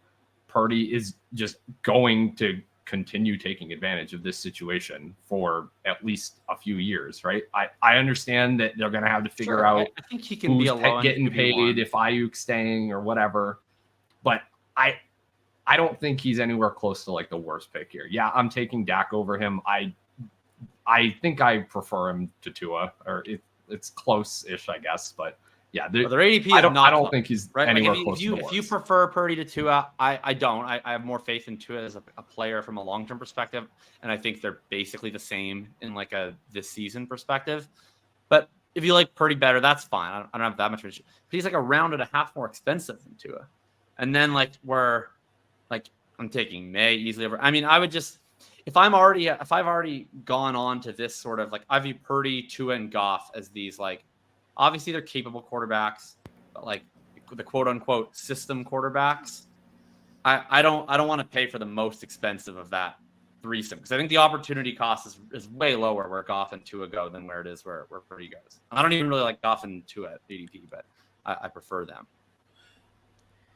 Purdy is just going to continue taking advantage of this situation for at least a few years, right? I understand that they're going to have to figure out I think he can be a getting paid, if Ayuk's staying or whatever. But I don't think he's anywhere close to like the worst pick here. Yeah, I'm taking Dak over him. I think I prefer him to Tua, or it's close-ish, I guess. But yeah, their ADP is I don't think he's anywhere close to the worst. If you prefer Purdy to Tua, I don't. I have more faith in Tua as a player from a long-term perspective, and I think they're basically the same in like this season perspective. But if you like Purdy better, that's fine. I don't have that much of an issue. But he's like a round and a half more expensive than Tua. And then I'm taking May easily over. I mean, I would just if I've already gone on to this sort of like I view Purdy, Tua, and Goff as these like obviously they're capable quarterbacks, but like the quote unquote system quarterbacks. I don't want to pay for the most expensive of that threesome because I think the opportunity cost is way lower where Goff and Tua go than where it is where Purdy goes. I don't even really like Goff and Tua at ADP, but I prefer them.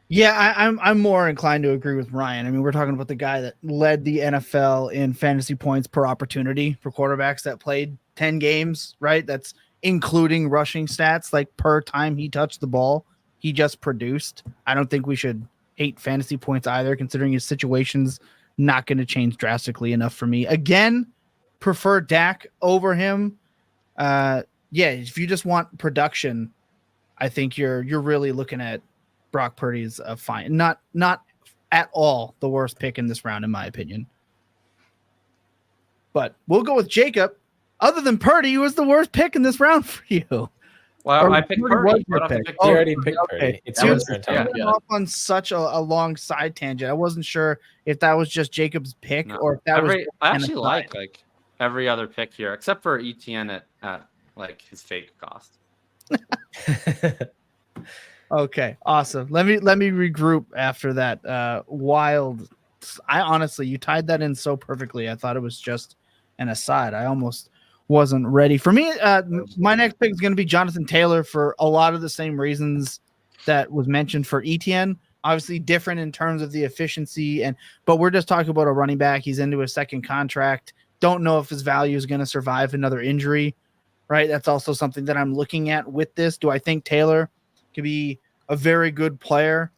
Yeah, I'm more inclined to agree with Ryan. I mean, we're talking about the guy that led the NFL in fantasy points per opportunity for quarterbacks that played 10 games, right? That's including rushing stats, like per time he touched the ball, he just produced. I don't think we should hate fantasy points either, considering his situation's not going to change drastically enough for me. Again, prefer Dak over him. Yeah, if you just want production, I think you're really looking at Brock Purdy is a fine, not at all the worst pick in this round, in my opinion. But we'll go with Jacob. Other than Purdy, who was the worst pick in this round for you? Well, I picked Purdy. You already picked Purdy. It's your turn. Off on such a long side tangent. I wasn't sure if that was just Jacob's pick or if that was. I actually like every other pick here except for ETN at like his fake cost. Okay, awesome. Let me regroup after that wild. I honestly, you tied that in so perfectly. I thought it was just an aside. I almost wasn't ready. For me, my next pick is going to be Jonathan Taylor for a lot of the same reasons that was mentioned for ETN. Obviously different in terms of the efficiency, but we're just talking about a running back. He's into his second contract. Don't know if his value is going to survive another injury, right? That's also something that I'm looking at with this. Do I think Taylor could be a very good player?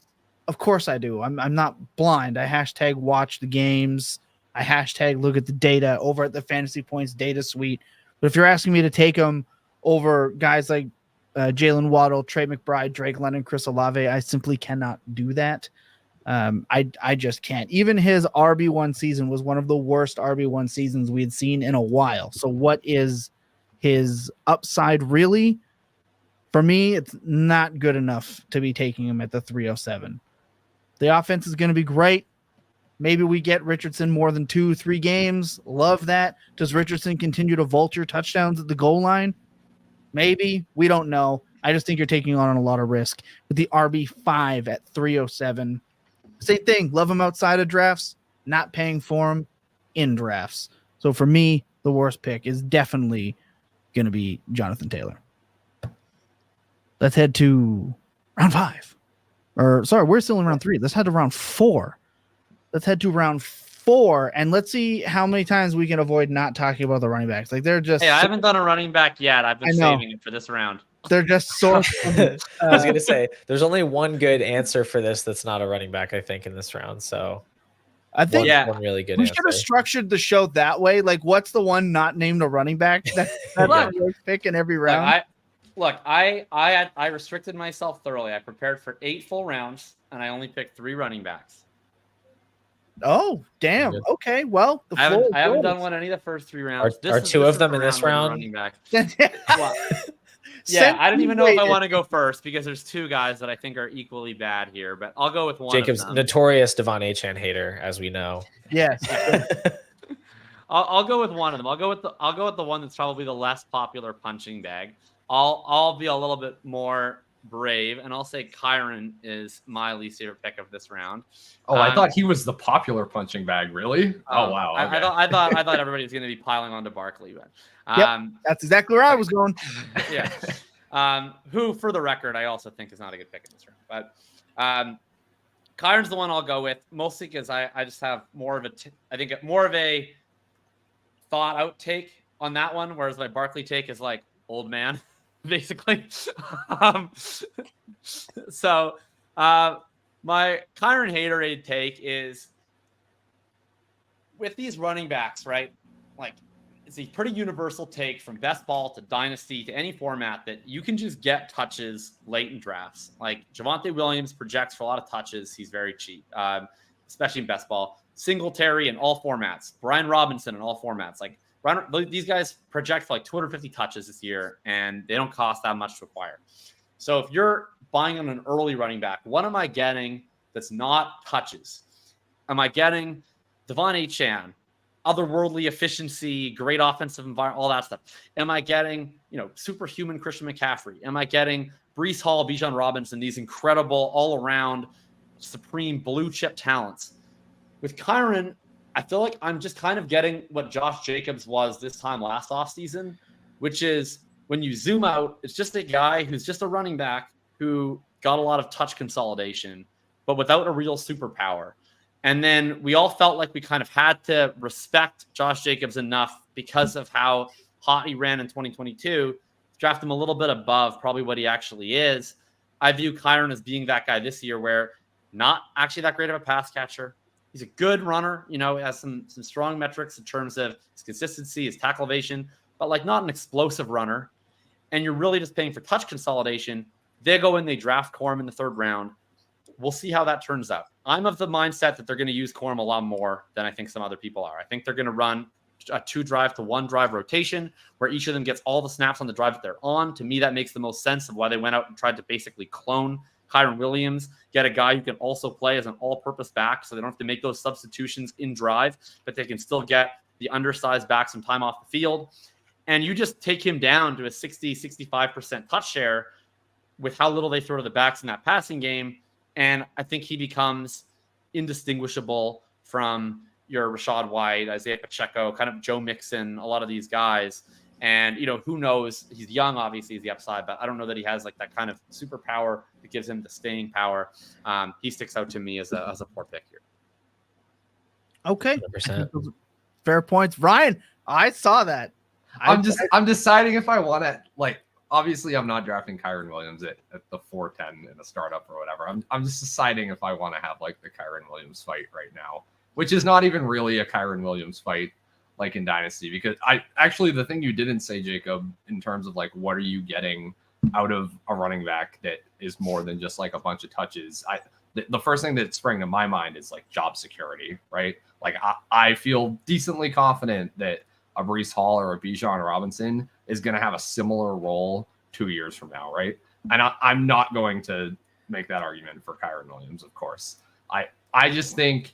Of course I do. I'm not blind. I hashtag watch the games. I hashtag look at the data over at the Fantasy Points data suite. But if you're asking me to take him over guys like Jalen Waddle, Trey McBride, Drake London, Chris Olave, I simply cannot do that. I just can't. Even his RB1 season was one of the worst RB1 seasons we had seen in a while. So what is his upside really? For me, it's not good enough to be taking him at the 307. The offense is going to be great. Maybe we get Richardson more than 2-3 games. Love that. Does Richardson continue to vulture touchdowns at the goal line? Maybe. We don't know. I just think you're taking on a lot of risk with the RB5 at 307. Same thing. Love him outside of drafts. Not paying for him in drafts. So for me, the worst pick is definitely going to be Jonathan Taylor. Let's head to round 5. Or sorry, we're still in round 3. Let's head to round 4. Let's head to round 4 and let's see how many times we can avoid not talking about the running backs. Like they're just. Hey, I haven't done a running back yet. I've been saving it for this round. They're just so. I was gonna say there's only one good answer for this that's not a running back. I think in this round, so I think one really good. We should have structured the show that way. Like, what's the one not named a running back that's a pick in every round? I restricted myself thoroughly. I prepared for 8 full rounds and I only picked 3 running backs. Oh, damn. Okay. Well, I haven't done one any of the first 3 rounds. Are 2 of them in this round? Running back. Yeah, I don't even know if I want to go first because there's two guys that I think are equally bad here, but I'll go with one. Jacob's of them. notorious Devon Achan hater, as we know. Yes. I'll go with one of them. I'll go with the one that's probably the less popular punching bag. I'll be a little bit more brave, and I'll say Kyron is my least favorite pick of this round. Oh, I thought he was the popular punching bag. Really? Oh wow. Okay. I thought everybody was going to be piling onto Barkley, but that's exactly where I was going. Yeah. Who, for the record, I also think is not a good pick in this round. But Kyron's the one I'll go with, mostly because I just have more of a thought out take on that one, whereas my Barkley take is like old man, basically. So my Kyron haterade take is with these running backs, right? Like, it's a pretty universal take from best ball to dynasty to any format that you can just get touches late in drafts. Like Javonte Williams projects for a lot of touches. He's very cheap, especially in best ball. Singletary in all formats. Brian Robinson in all formats. Like these guys project for like 250 touches this year, and they don't cost that much to acquire. So if you're buying on an early running back, what am I getting that's not touches? Am I getting Devon Achan, otherworldly efficiency, great offensive environment, all that stuff? Am I getting, superhuman Christian McCaffrey? Am I getting Breece Hall, Bijan Robinson, these incredible all-around supreme blue chip talents? With Kyron, I feel like I'm just kind of getting what Josh Jacobs was this time last offseason, which is when you zoom out, it's just a guy who's just a running back who got a lot of touch consolidation, but without a real superpower. And then we all felt like we kind of had to respect Josh Jacobs enough because of how hot he ran in 2022, draft him a little bit above probably what he actually is. I view Kyron as being that guy this year where not actually that great of a pass catcher. He's a good runner, has some strong metrics in terms of his consistency, his tackle evasion, but like not an explosive runner. And you're really just paying for touch consolidation. They go in, they draft Corum in the third round. We'll see how that turns out. I'm of the mindset that they're going to use Corum a lot more than I think some other people are. I think they're going to run a 2-drive to 1-drive rotation where each of them gets all the snaps on the drive that they're on. To me, that makes the most sense of why they went out and tried to basically clone Kyron Williams, get a guy who can also play as an all-purpose back so they don't have to make those substitutions in drive, but they can still get the undersized back some time off the field. And you just take him down to a 60-65% touch share with how little they throw to the backs in that passing game. And I think he becomes indistinguishable from your Rachaad White, Isaiah Pacheco, kind of Joe Mixon, a lot of these guys. And, who knows? He's young, obviously, is the upside, but I don't know that he has like that kind of superpower that gives him the staying power. He sticks out to me as a poor pick here. Okay. 100%. Fair points. Ryan, I saw that. I'm deciding if I want to, like, obviously I'm not drafting Kyron Williams at the 410 in a startup or whatever. I'm just deciding if I want to have like the Kyron Williams fight right now, which is not even really a Kyron Williams fight like in Dynasty, because the thing you didn't say, Jacob, in terms of like, what are you getting out of a running back that is more than just like a bunch of touches? The first thing that sprang to my mind is like job security, right? Like I feel decently confident that a Breece Hall or a Bijan Robinson is going to have a similar role 2 years from now, right? And I'm not going to make that argument for Kyron Williams, of course. I just think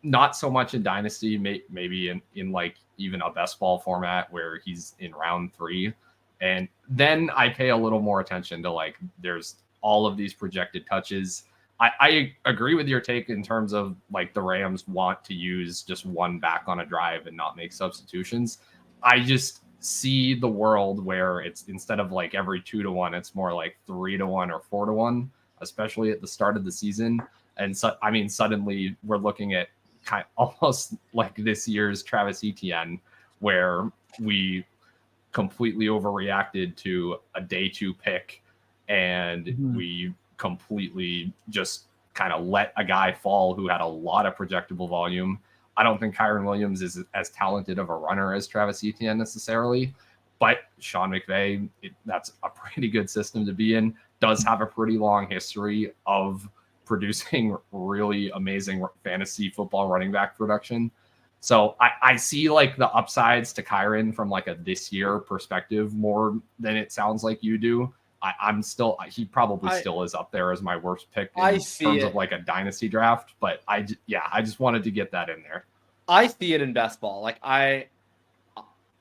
not so much in Dynasty, maybe in like even a best ball format where he's in round 3. And then I pay a little more attention to like, there's all of these projected touches. I agree with your take in terms of like the Rams want to use just one back on a drive and not make substitutions. I just see the world where it's instead of like every 2-1, it's more like 3-1 or 4-1, especially at the start of the season. And so, I mean, suddenly we're looking at kind of almost like this year's Travis Etienne, where we completely overreacted to a day 2 pick and we completely just kind of let a guy fall who had a lot of projectable volume. I don't think Kyron Williams is as talented of a runner as Travis Etienne necessarily, but Sean McVay, that's a pretty good system to be in, does have a pretty long history of producing really amazing fantasy football running back production. So I see like the upsides to Kyren from like a this year perspective more than it sounds like you do. He probably still is up there as my worst pick in terms of like a dynasty draft. But I just wanted to get that in there. I see it in best ball. Like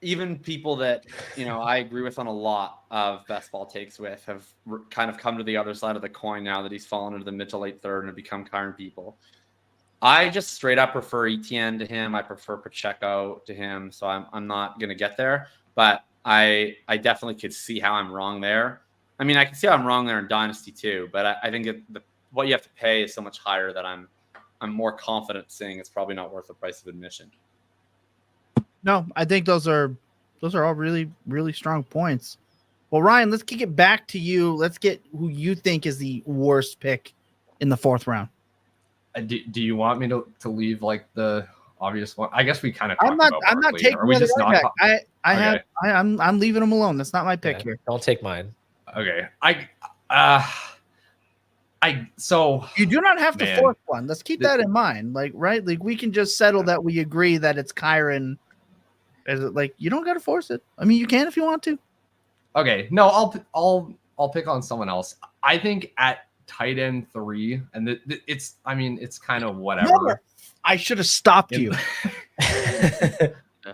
even people that, I agree with on a lot of best ball takes with have kind of come to the other side of the coin now that he's fallen into the mid to late third and have become Kyren people. I just straight up prefer Etienne to him. I prefer Pacheco to him. So I'm not going to get there, but I definitely could see how I'm wrong there. I mean, I can see how I'm wrong there in Dynasty too, but I think what you have to pay is so much higher that I'm more confident saying it's probably not worth the price of admission. No, I think those are all really, really strong points. Well, Ryan, let's kick it back to you. Let's get who you think is the worst pick in the 4th round. Do you want me to leave like the obvious one? I guess we kind of. I'm not taking another running back. I'm leaving him alone. That's not my pick here. Don't take mine. Okay. So you do not have to force one. Let's keep that in mind. Like, right? Like we can just settle that we agree that it's Kyren. Is it like you don't got to force it? I mean, you can if you want to. Okay. No, I'll pick on someone else. I think at tight end 3, and it's kind of whatever. No, I should have stopped you.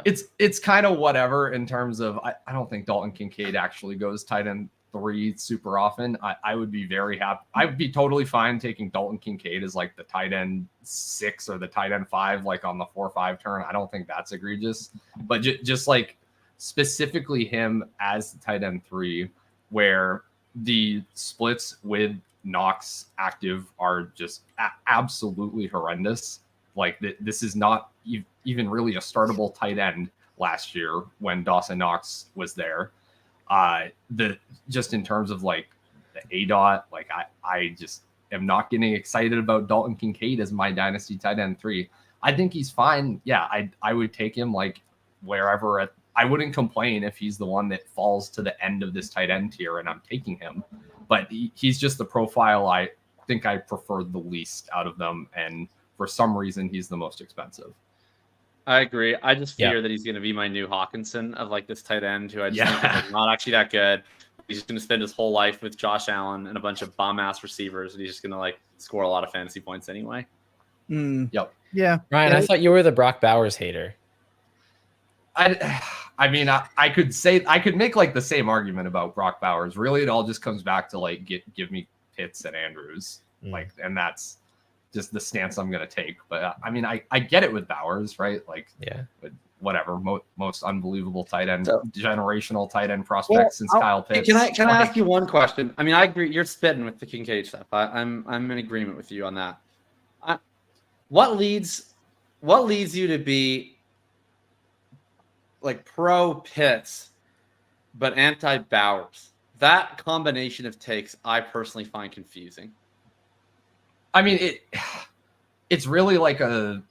It's kind of whatever in terms of I don't think Dalton Kincaid actually goes tight end 3 super often. I would be very happy. I would be totally fine taking Dalton Kincaid as like the tight end 6 or the tight end 5, like on the 4-5 turn. I don't think that's egregious, but just like specifically him as the tight end 3, where the splits with Knox active are just absolutely horrendous. Like this is not even really a startable tight end last year when Dawson Knox was there. Just in terms of like the ADOT, like I just am not getting excited about Dalton Kincaid as my dynasty tight end 3. I think he's fine. Yeah, I would take him like wherever. I wouldn't complain if he's the one that falls to the end of this tight end tier and I'm taking him. But he's just the profile I think I prefer the least out of them, and for some reason he's the most expensive. I agree. I just fear that he's going to be my new Hawkinson of like this tight end who I just think is like not actually that good. He's just going to spend his whole life with Josh Allen and a bunch of bum ass receivers, and he's just going to like score a lot of fantasy points anyway. Yep. Yeah. Ryan, I thought you were the Brock Bowers hater. I mean, I could make like the same argument about Brock Bowers. Really, it all just comes back to like give me Pitts and Andrews, like, and that's just the stance I'm going to take. But I mean, I get it with Bowers, right? Like, whatever, most unbelievable tight end, generational tight end prospect since Kyle Pitts. Can I ask you one question? I mean, I agree. You're spitting with the Kincaid stuff. I'm in agreement with you on that. What leads you to be like pro Pitts, but anti Bowers? That combination of takes, I personally find confusing. I mean, it's really like and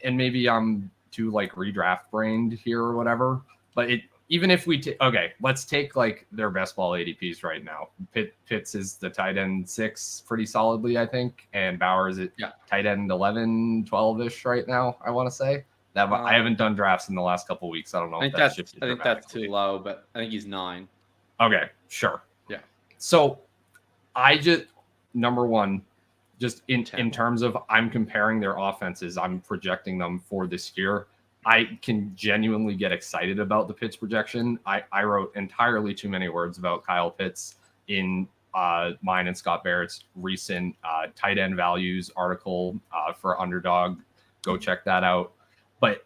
maybe I'm too like redraft brained here or whatever, but even if we let's take like their best ball ADPs right now. Pitts is the tight end 6 pretty solidly, I think, and Bowers at tight end 11, 12-ish right now, I want to say. That I haven't done drafts in the last couple of weeks. I don't know. I think that's too low, but I think he's 9. Okay, sure. Yeah. So I just, number one, just in terms of I'm comparing their offenses, I'm projecting them for this year. I can genuinely get excited about the Pitts projection. I wrote entirely too many words about Kyle Pitts in mine and Scott Barrett's recent tight end values article for Underdog. Go check that out. But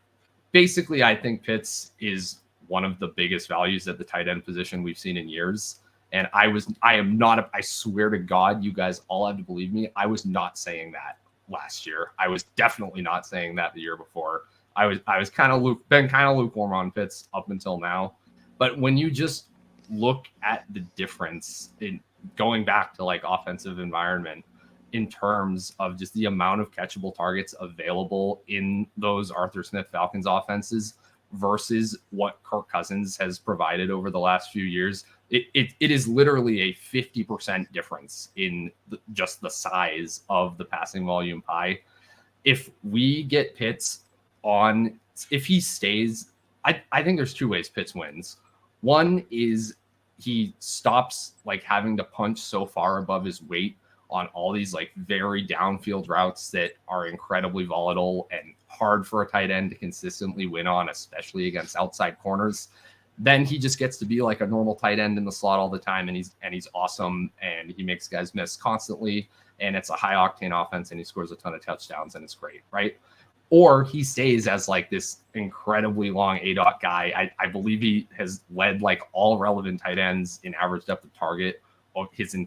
basically, I think Pitts is one of the biggest values at the tight end position we've seen in years. And I swear to God, you guys all have to believe me. I was not saying that last year. I was definitely not saying that the year before. I was kind of lukewarm on Pitts up until now. But when you just look at the difference in going back to like offensive environment in terms of just the amount of catchable targets available in those Arthur Smith Falcons offenses versus what Kirk Cousins has provided over the last few years, it is literally a 50% difference in just the size of the passing volume pie. If we get Pitts if he stays, I think there's 2 ways Pitts wins. One is he stops like having to punch so far above his weight on all these like very downfield routes that are incredibly volatile and hard for a tight end to consistently win on, especially against outside corners. Then he just gets to be like a normal tight end in the slot all the time, and he's awesome, and he makes guys miss constantly, and it's a high octane offense, and he scores a ton of touchdowns, and it's great, right? Or he stays as like this incredibly long ADOT guy. I believe he has led like all relevant tight ends in average depth of target of his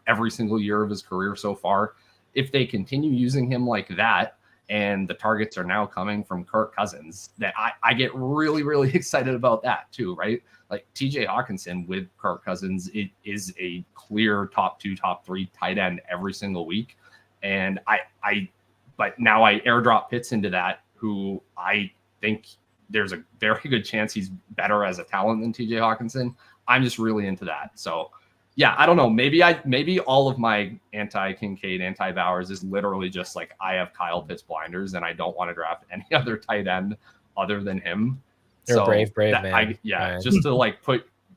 every single year of his career so far. If they continue using him like that, and the targets are now coming from Kirk Cousins, that I get really, really excited about that too, right? Like TJ Hawkinson with Kirk Cousins, it is a clear top 2, top 3 tight end every single week. And but now I airdrop Pitts into that, who I think there's a very good chance he's better as a talent than TJ Hawkinson. I'm just really into that. So yeah, I don't know. Maybe all of my anti-Kincaid, anti-Bowers is literally just like I have Kyle Pitts blinders and I don't want to draft any other tight end other than him. You're a brave man. Just to like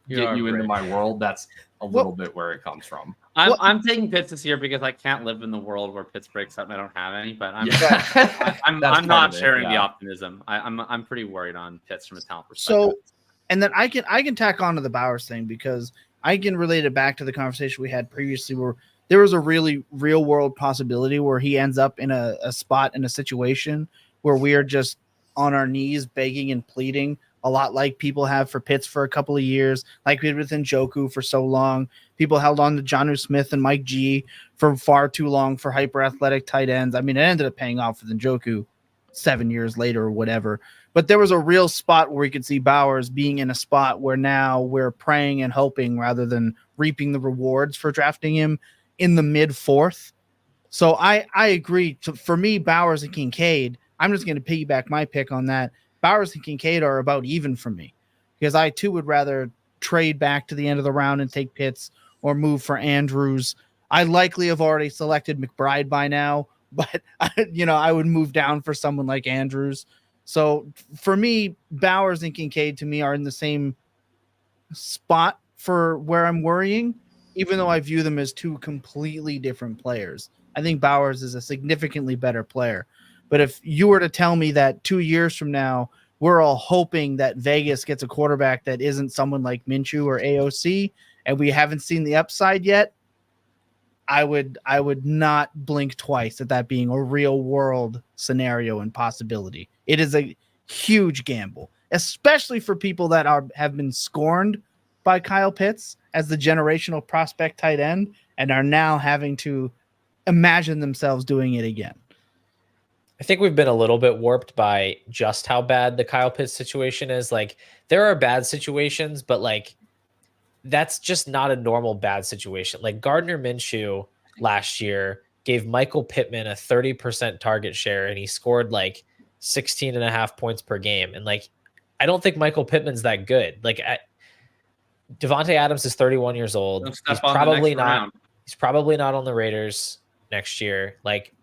get you into my world, that's a little bit where it comes from. I'm taking Pitts this year because I can't live in the world where Pitts breaks up and I don't have any. But I'm not sharing the optimism. I'm pretty worried on Pitts from a talent perspective. So, and then I can tack on to the Bowers thing because I can relate it back to the conversation we had previously where there was a really real world possibility where he ends up in a spot in a situation where we are just on our knees begging and pleading, a lot like people have for Pitts for a couple of years, like we did with Njoku for so long. People held on to Jonnu Smith and Mike G for far too long for hyper athletic tight ends. I mean, it ended up paying off with Njoku 7 years later or whatever. But there was a real spot where we could see Bowers being in a spot where now we're praying and hoping rather than reaping the rewards for drafting him in the mid-4th. So I agree. For me, Bowers and Kincaid, I'm just going to piggyback my pick on that. Bowers and Kincaid are about even for me because I too would rather trade back to the end of the round and take Pitts or move for Andrews. I likely have already selected McBride by now, but I would move down for someone like Andrews. So for me, Bowers and Kincaid to me are in the same spot for where I'm worrying, even though I view them as 2 completely different players. I think Bowers is a significantly better player. But if you were to tell me that 2 years from now, we're all hoping that Vegas gets a quarterback that isn't someone like Minshew or AOC, and we haven't seen the upside yet, I would not blink twice at that being a real world scenario and possibility. It is a huge gamble, especially for people that have been scorned by Kyle Pitts as the generational prospect tight end and are now having to imagine themselves doing it again. I think we've been a little bit warped by just how bad the Kyle Pitts situation is. Like, there are bad situations, but like, that's just not a normal bad situation. Like Gardner Minshew last year gave Michael Pittman a 30% target share and he scored like 16.5 points per game. And like, I don't think Michael Pittman's that good. Like Devontae Adams is 31 years old. He's probably not on the Raiders next year. Like,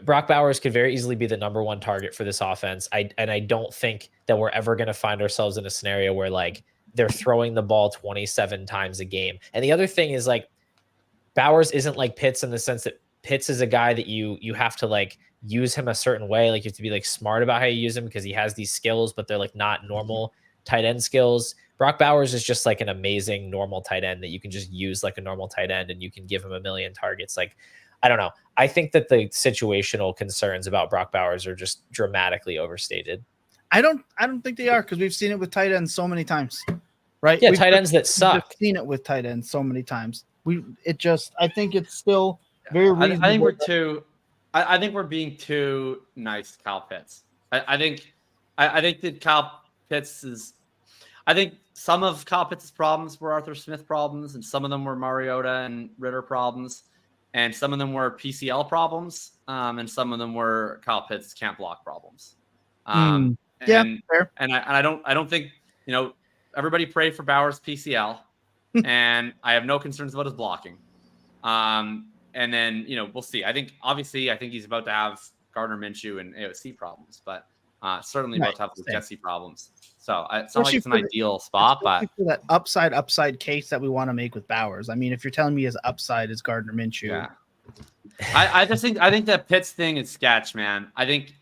Brock Bowers could very easily be the number 1 target for this offense. I don't think that we're ever going to find ourselves in a scenario where like they're throwing the ball 27 times a game. And the other thing is like Bowers isn't like Pitts in the sense that Pitts is a guy that you have to like use him a certain way. Like you have to be like smart about how you use him because he has these skills, but they're like not normal tight end skills. Brock Bowers is just like an amazing normal tight end that you can just use like a normal tight end and you can give him a million targets. Like, I don't know. I think that the situational concerns about Brock Bowers are just dramatically overstated. I don't think they are because we've seen it with tight ends so many times, right? Yeah, tight ends that suck. We've seen it with tight ends so many times. I think it's still very reasonable. I think we're being too nice to Kyle Pitts. I think that Kyle Pitts is. I think some of Kyle Pitts' problems were Arthur Smith problems, and some of them were Mariota and Ritter problems. And some of them were PCL problems, and some of them were Kyle Pitts can't block problems. Fair. And I don't think everybody pray for Bowers PCL, and I have no concerns about his blocking. And then we'll see. I think he's about to have Gardner Minshew and AOC problems, but certainly Right, both have the same. Jesse problems. So it's not like Especially it's an for the- ideal spot, but Especially for that upside case that we want to make with Bowers. I mean, if you're telling me his upside is Gardner Minshew, yeah. I think that Pitts thing is sketch, man. I think,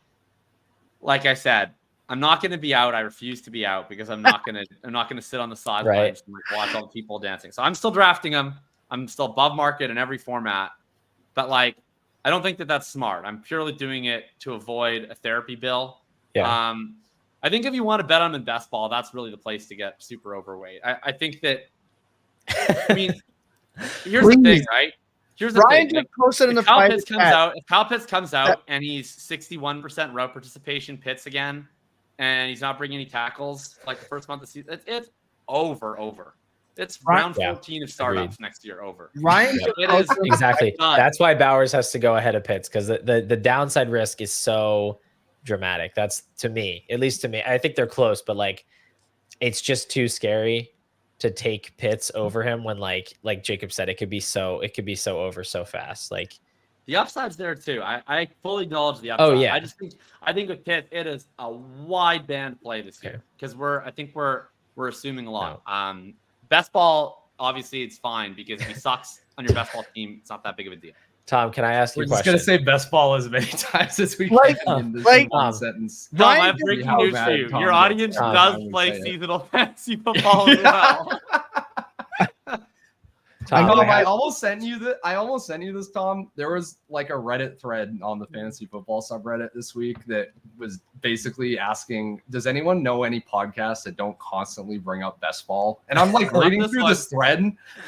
like I said, I'm not going to be out. I refuse to be out because I'm not going to sit on the sidelines and like watch all the people dancing. So I'm still drafting him. I'm still above market in every format, but like I don't think that that's smart. I'm purely doing it to avoid a therapy bill. Yeah. I think if you want to bet on in best ball, that's really the place to get super overweight. I think that. I mean, here's the thing, right? Here's the Ryan thing. just posted in the If Kyle private Pitts comes chat. out, if Kyle Pitts comes out and he's 61% route participation Pitts again, and he's not bringing any tackles like the first month of the season, it's over. It's round 14 of startups next year over. Ryan, It is Exactly. done. That's why Bowers has to go ahead of Pitts because the downside risk is so dramatic. That's at least to me. I think they're close, but like it's just too scary to take Pitts over him when like Jacob said, it could be so over so fast. Like the upside's there too. I fully acknowledge the upside. Oh, yeah. I think with Pitts, it is a wide band play this year because we're assuming a lot. Best ball, obviously, it's fine because if he sucks on your best ball team, it's not that big of a deal. Tom, can I ask you a We're just question? gonna say best ball as many times as we Like- can in this like- one sentence. Tom, I Ryan have breaking how news bad for you. Tom Your gets audience every does time we play say it. seasonal fantasy football as well. Tom, Tom, I I have- almost sent you this, Tom. There was like a Reddit thread on the fantasy football subreddit this week that was basically asking, does anyone know any podcasts that don't constantly bring up best ball? And I'm like reading This through one. this thread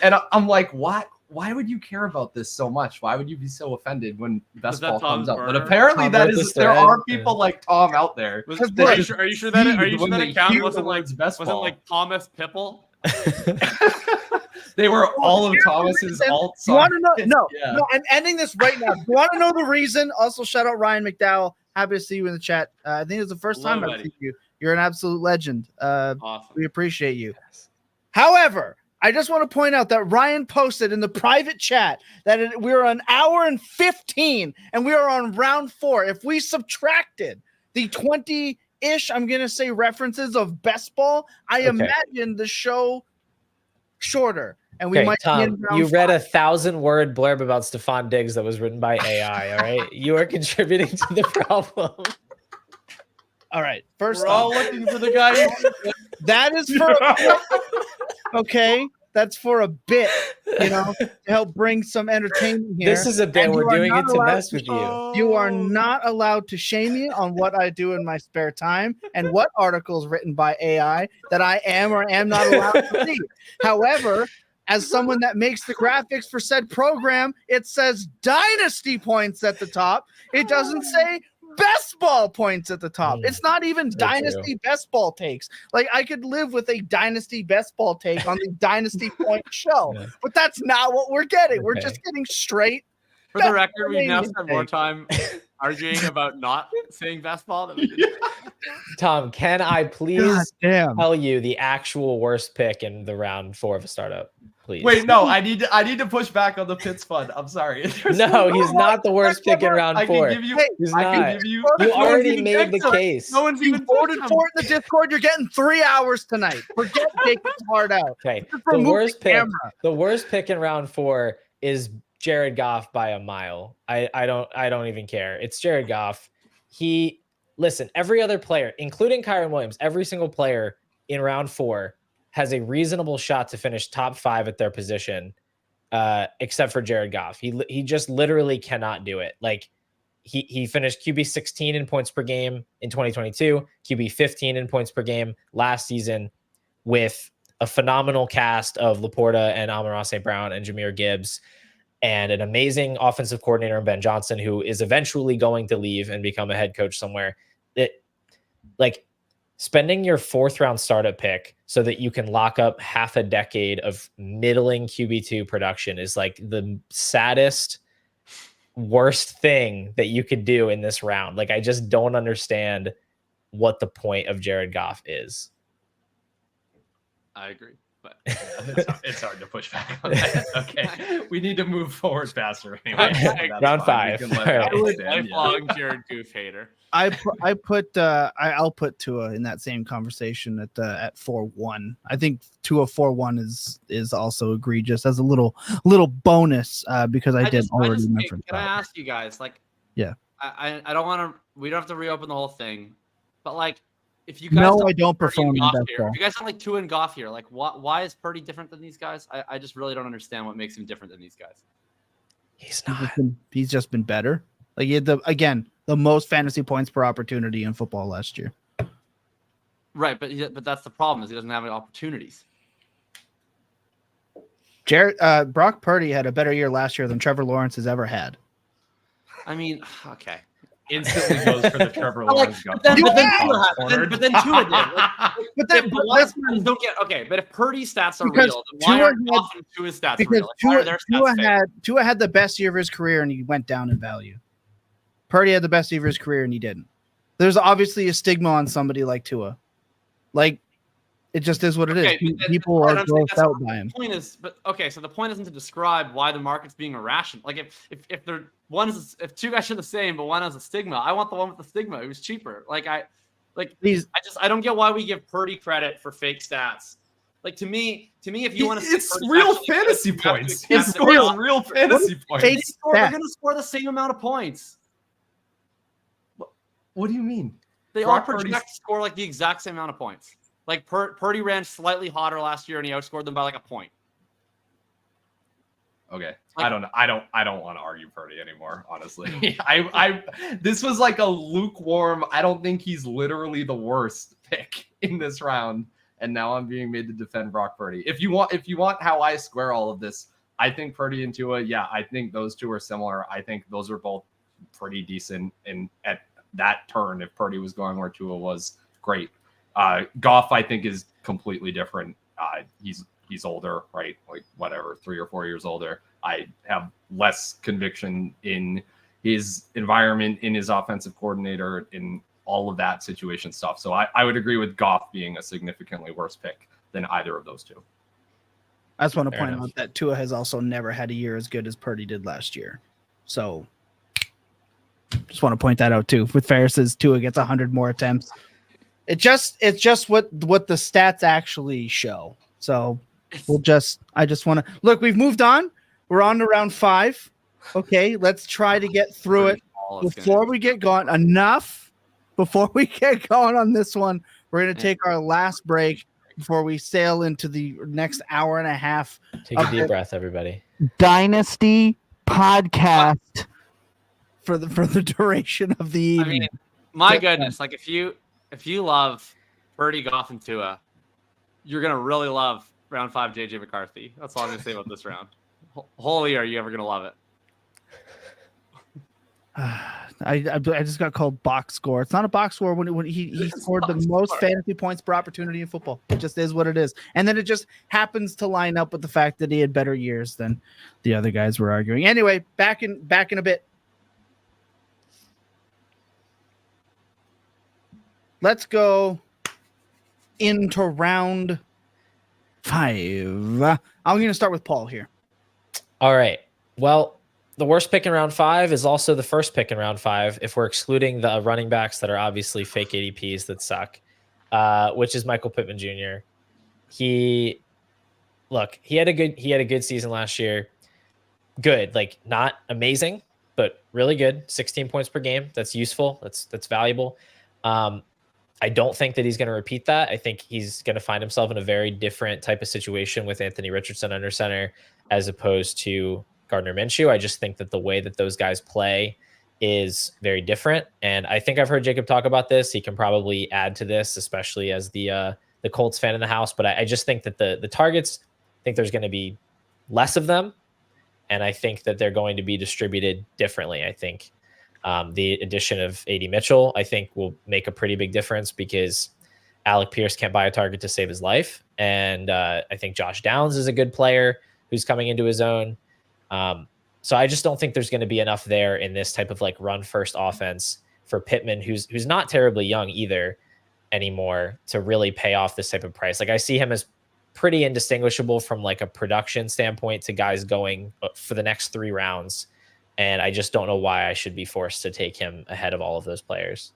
and I'm like, what? Why would you care about this so much? Why would you be so offended when best that ball comes Tom's up? But burner? apparently Tom that wrote is this there thread. are people like Tom out there. Are They you sure that when they account hear the wasn't like words best ball. Thomas Pipple? They were all of Thomas's alt you want to know? songs. No, Yeah. no, I'm ending this right now. You want to know the reason? Also, shout out Ryan McDowell. Happy to see you in the chat. I think it's the first Hello, time I've buddy. seen you. You're an absolute legend. Awesome. We appreciate you. However, I just want to point out that Ryan posted in the private chat that we're an hour and 15 and we are on round 4. If we subtracted the 20-ish, I'm going to say references of best ball, I imagine the show shorter. And we might be in Tom, round you read 5. 1,000-word blurb about Stefon Diggs that was written by AI. All right, you are contributing to the problem. All right. First We're all off, looking for the guy. that is for okay. That's for a bit, to help bring some entertainment here. This is a bit And we're you are doing not it to allowed mess with you. You are not allowed to shame me on what I do in my spare time and what articles written by AI that I am or am not allowed to read. However, as someone that makes the graphics for said program, it says Dynasty Points at the top. It doesn't say best ball points at the top. It's not even Dynasty best ball takes. Like I could live with a Dynasty best ball take on the Dynasty Point show, but that's not what we're getting. We're just getting straight. For the record, we now spent more time arguing about not saying best ball than we did. Tom, can I please damn. tell you the actual worst pick in the round 4 of a startup? Please. Wait, no, I need to push back on the Pitts fund. I'm sorry. No, he's not the worst pick in round 4. I can give you. He's I can not. give you. You No one's already even made the picked him. case. No one's You even voted for it in the Discord. You're getting 3 hours tonight. Forget Jacob's heart out. Okay, Just the remove worst pick. camera. The worst pick in round 4 is Jared Goff by a mile. I don't even care. It's Jared Goff. Listen, every other player, including Kyron Williams, every single player in round 4 has a reasonable shot to finish top 5 at their position, except for Jared Goff. He just literally cannot do it. Like he finished QB 16 in points per game in 2022, QB 15 in points per game last season, with a phenomenal cast of Laporta and Amon-Ra St. Brown and Jahmyr Gibbs, and an amazing offensive coordinator in Ben Johnson, who is eventually going to leave and become a head coach somewhere. Like spending your 4th round startup pick so that you can lock up half a decade of middling QB2 production is like the saddest, worst thing that you could do in this round. Like, I just don't understand what the point of Jared Goff is. I agree. But it's hard to push back on that. Okay, we need to move forward faster anyway. Round 5. Lifelong Jared Goof hater. I'll put Tua in that same conversation at 4-1. I think Tua 4-1 is also egregious as a little bonus because can I ask you guys, like, yeah, I don't want to. We don't have to reopen the whole thing, but like, if you guys I don't perform in best here, if you guys don't like Tua and Goff here, like, why is Purdy different than these guys? I just really don't understand what makes him different than these guys. He's not. He's just been better. Like, he had the most fantasy points per opportunity in football last year. Right, but that's the problem, is he doesn't have any opportunities. Brock Purdy had a better year last year than Trevor Lawrence has ever had. I mean, okay. Instantly goes for the Trevor Lawrence. But then Tua did. Don't get okay. But if Purdy's stats are real, then why aren't Tua's stats real? Tua had the best year of his career and he went down in value. Purdy had the best year of his career and he didn't. There's obviously a stigma on somebody like Tua. Like, it just is what it is. People are grossed out by him. So the point isn't to describe why the market's being irrational. Like, if two guys are the same, but one has a stigma, I want the one with the stigma. It was cheaper. I don't get why we give Purdy credit for fake stats. Like, to me, if you want to, it's real fantasy points. He scores real fantasy points. They're going to score the same amount of points. What do you mean? They all project to score like the exact same amount of points. Like, Purdy ran slightly hotter last year, and he outscored them by like a point. Okay, like, I don't want to argue Purdy anymore. Honestly, this was like a lukewarm. I don't think he's literally the worst pick in this round, and now I'm being made to defend Brock Purdy. If you want how I square all of this, I think Purdy and Tua. Yeah, I think those two are similar. I think those are both pretty decent. And at that turn, if Purdy was going where Tua was, great. Goff, I think, is completely different. He's older, right? Like, whatever, 3 or 4 years older. I have less conviction in his environment, in his offensive coordinator, in all of that situation stuff. So I would agree with Goff being a significantly worse pick than either of those two. I just want to point out that Tua has also never had a year as good as Purdy did last year. So just want to point that out too. With Ferris's, Tua gets 100 more attempts. It's just what the stats actually show. So I just want to look. We've moved on. We're on to round 5. Okay, let's try to get through it before we get going. Before we get going on this one, we're going to take our last break before we sail into the next hour and a half. Take a deep breath, everybody. Dynasty podcast for the duration of the evening. I mean, my goodness, like, if you love Purdy, Goff, and Tua, you're gonna really love round 5 JJ McCarthy. That's all I'm gonna say about this round. Holy, are you ever gonna love it? I just got called box score. It's not a box score when he scored the most fantasy points per opportunity in football. It just is what it is. And then it just happens to line up with the fact that he had better years than the other guys were arguing. Anyway, back in a bit. Let's go into round 5. I'm going to start with Paul here. All right. Well, the worst pick in round 5 is also the first pick in round 5, if we're excluding the running backs that are obviously fake ADPs that suck, which is Michael Pittman Jr. He had a good season last year. Good, like, not amazing, but really good. 16 points per game. That's useful. That's valuable. I don't think that he's going to repeat that. I think he's going to find himself in a very different type of situation with Anthony Richardson under center as opposed to Gardner Minshew. I just think that the way that those guys play is very different. And I think I've heard Jacob talk about this. He can probably add to this, especially as the Colts fan in the house. But I just think that the targets, I think there's going to be less of them. And I think that they're going to be distributed differently. I think the addition of A.D. Mitchell, I think, will make a pretty big difference because Alec Pierce can't buy a target to save his life. And I think Josh Downs is a good player who's coming into his own. So I just don't think there's going to be enough there in this type of like run first offense for Pittman, who's not terribly young either anymore, to really pay off this type of price. Like, I see him as pretty indistinguishable from like a production standpoint to guys going for the next 3 rounds. And I just don't know why I should be forced to take him ahead of all of those players.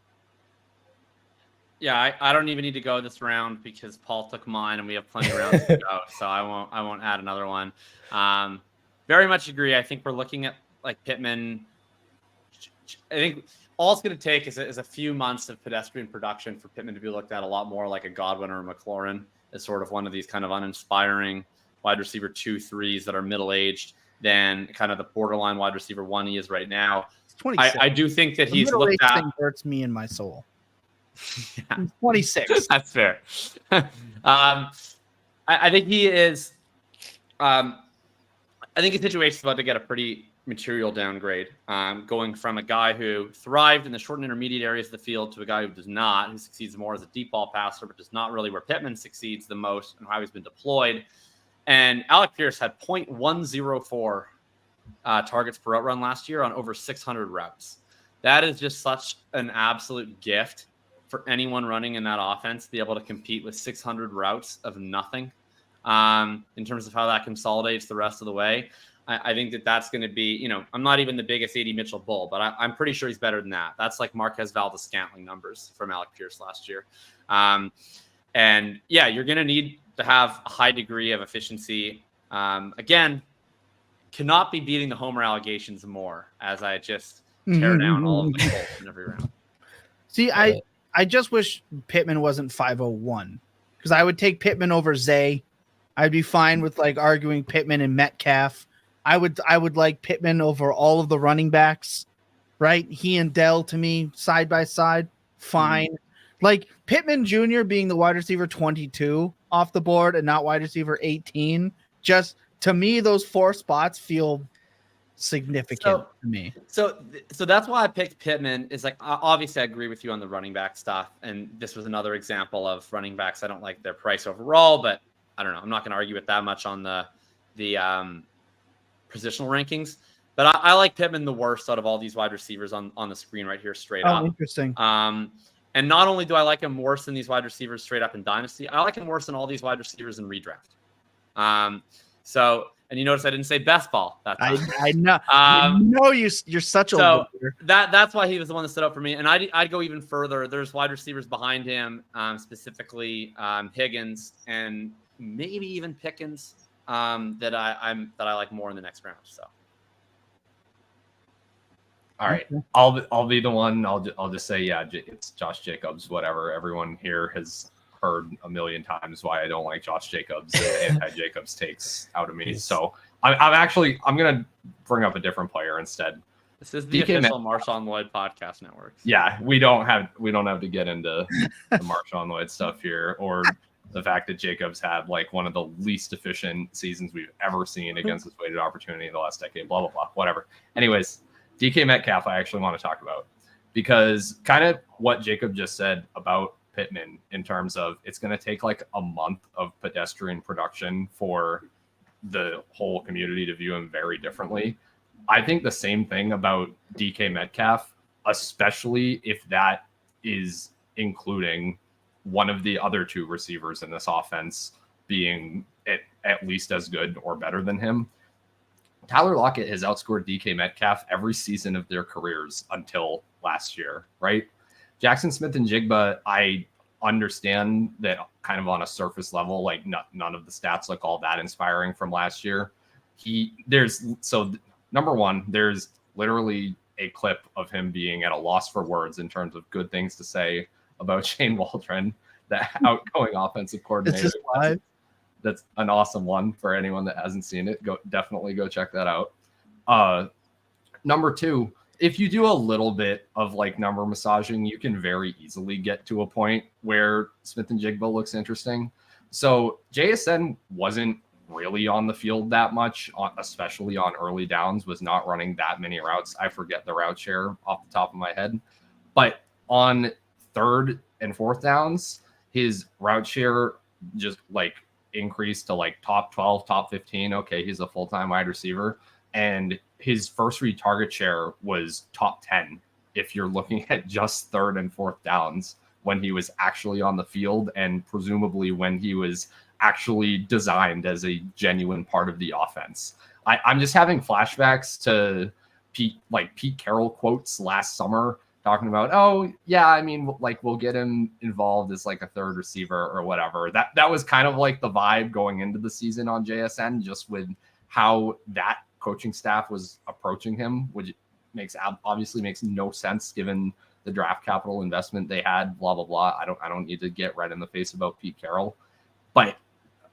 Yeah, I don't even need to go this round because Paul took mine and we have plenty of rounds to go. So I won't add another one. Very much agree. I think we're looking at like Pittman. I think all it's going to take is a few months of pedestrian production for Pittman to be looked at a lot more like a Godwin or a McLaurin as sort of one of these kind of uninspiring wide receiver 2-3s that are middle-aged than kind of the borderline wide receiver 1 he is right now. I do think that he's looked at. Thing hurts me in my soul. Yeah. 26. That's fair. I think he is. I think his situation is about to get a pretty material downgrade, going from a guy who thrived in the short and intermediate areas of the field to a guy who does not, who succeeds more as a deep ball passer, but does not really where Pittman succeeds the most and how he's been deployed. And Alec Pierce had 0.104 targets per route run last year on over 600 routes. That is just such an absolute gift for anyone running in that offense to be able to compete with 600 routes of nothing, in terms of how that consolidates the rest of the way. I think that's going to be, I'm not even the biggest A.D. Mitchell bull, but I'm pretty sure he's better than that. That's like Marquez Valdes-Scantling numbers from Alec Pierce last year. And yeah, you're going to need to have a high degree of efficiency. Again, cannot be beating the homer allegations more as I just tear down all of the Colts in every round. See, I just wish Pittman wasn't 501 because I would take Pittman over Zay. I'd be fine with like arguing Pittman and Metcalf. I would like Pittman over all of the running backs, right? He and Dell to me side by side, fine. Like Pittman Jr. being the wide receiver 22 off the board and not wide receiver 18. Just to me, those 4 spots feel significant to me. So that's why I picked Pittman. Is like obviously I agree with you on the running back stuff, and this was another example of running backs. I don't like their price overall, but I don't know. I'm not going to argue with that much on the positional rankings. But I like Pittman the worst out of all these wide receivers on the screen right here, straight up. Interesting. And not only do I like him worse than these wide receivers straight up in Dynasty, I like him worse than all these wide receivers in redraft. And you notice I didn't say best ball that time. I know. I know you're such a loser. That's why he was the one that stood out for me. And I'd go even further. There's wide receivers behind him, specifically Higgins and maybe even Pickens, that I like more in the next round. So. All right, I'll be the one. I'll just say, yeah, it's Josh Jacobs. Whatever. Everyone here has heard a million times why I don't like Josh Jacobs and anti-Jacobs takes out of me. So I'm gonna bring up a different player instead. This is the official Marshawn Lloyd podcast network. Yeah, we don't have to get into the Marshawn Lloyd stuff here, or the fact that Jacobs had like one of the least efficient seasons we've ever seen against his weighted opportunity in the last decade. Blah blah blah. Whatever. Anyways. DK Metcalf, I actually want to talk about because kind of what Jacob just said about Pittman in terms of it's going to take like a month of pedestrian production for the whole community to view him very differently. I think the same thing about DK Metcalf, especially if that is including one of the other 2 receivers in this offense being at least as good or better than him. Tyler Lockett has outscored DK Metcalf every season of their careers until last year, right? Jackson Smith and Jigba, I understand that kind of on a surface level, like none of the stats look all that inspiring from last year. Number one, there's literally a clip of him being at a loss for words in terms of good things to say about Shane Waldron, the outgoing offensive coordinator. Is this live? That's an awesome one for anyone that hasn't seen it. Definitely go check that out. Number 2, if you do a little bit of like number massaging, you can very easily get to a point where Smith and Jigba looks interesting. So JSN wasn't really on the field that much, especially on early downs, was not running that many routes. I forget the route share off the top of my head, but on 3rd and 4th downs, his route share just like increased to like top 12, top 15. Okay, he's a full-time wide receiver. And his first read target share was top 10 if you're looking at just 3rd and 4th downs when he was actually on the field and presumably when he was actually designed as a genuine part of the offense. I'm just having flashbacks to Pete Carroll quotes last summer talking about, oh yeah, I mean, like we'll get him involved as like a third receiver or whatever. That was kind of like the vibe going into the season on JSN, just with how that coaching staff was approaching him, which obviously makes no sense given the draft capital investment they had, blah, blah, blah. I don't need to get right in the face about Pete Carroll. But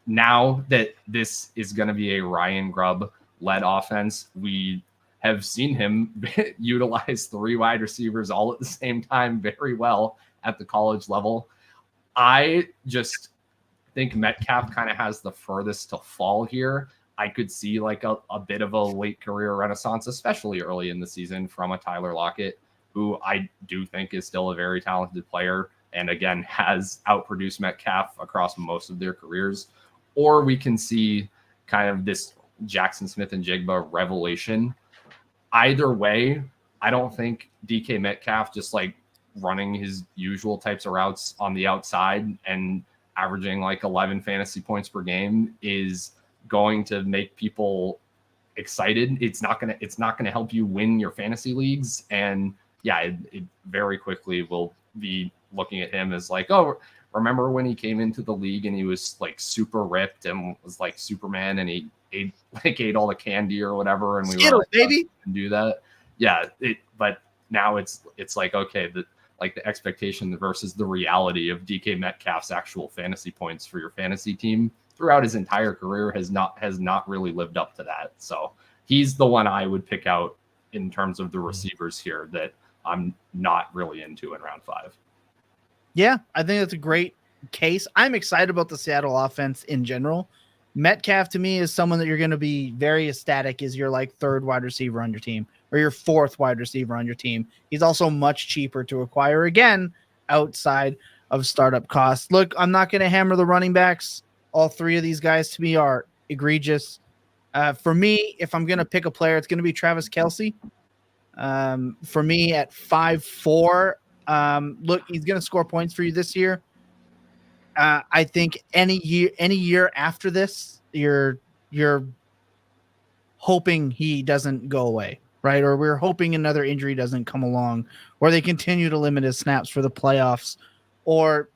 now that this is going to be a Ryan Grubb led offense, we have seen him utilize 3 wide receivers all at the same time very well at the college level. I just think Metcalf kind of has the furthest to fall here. I could see like a bit of a late career renaissance, especially early in the season, from a Tyler Lockett, who I do think is still a very talented player and again has outproduced Metcalf across most of their careers. Or we can see kind of this Jackson Smith and Jigba revelation. Either way, I don't think DK Metcalf just like running his usual types of routes on the outside and averaging like 11 fantasy points per game is going to make people excited. It's not gonna help you win your fantasy leagues. And yeah, it very quickly will be looking at him as like, oh, remember when he came into the league and he was like super ripped and was like Superman and he ate all the candy or whatever, and we Skittles, were like, baby, do that. Yeah, but now it's like, okay, the expectation versus the reality of DK Metcalf's actual fantasy points for your fantasy team throughout his entire career has not really lived up to that. So he's the one I would pick out in terms of the receivers here that I'm not really into in round 5. Yeah, I think that's a great case. I'm excited about the Seattle offense in general. Metcalf to me is someone that you're going to be very ecstatic is your like 3rd wide receiver on your team or your 4th wide receiver on your team. He's also much cheaper to acquire, again, outside of startup costs. Look, I'm not going to hammer the running backs. All 3 of these guys to me are egregious. For me, if I'm going to pick a player, it's going to be Travis Kelce. For me at 5'4", look, he's going to score points for you this year. I think any year after this, you're hoping he doesn't go away, right? Or we're hoping another injury doesn't come along, or they continue to limit his snaps for the playoffs, or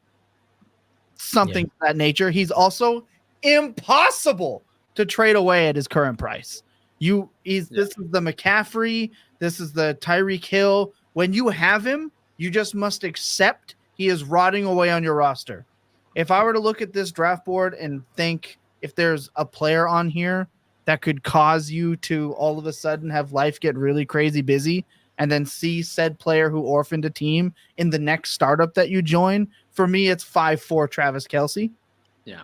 something of that nature. He's also impossible to trade away at his current price. This is the McCaffrey, this is the Tyreek Hill. When you have him, you just must accept he is rotting away on your roster. If I were to look at this draft board and think if there's a player on here that could cause you to all of a sudden have life get really crazy busy and then see said player who orphaned a team in the next startup that you join, for me, it's 5'4" Travis Kelce. Yeah.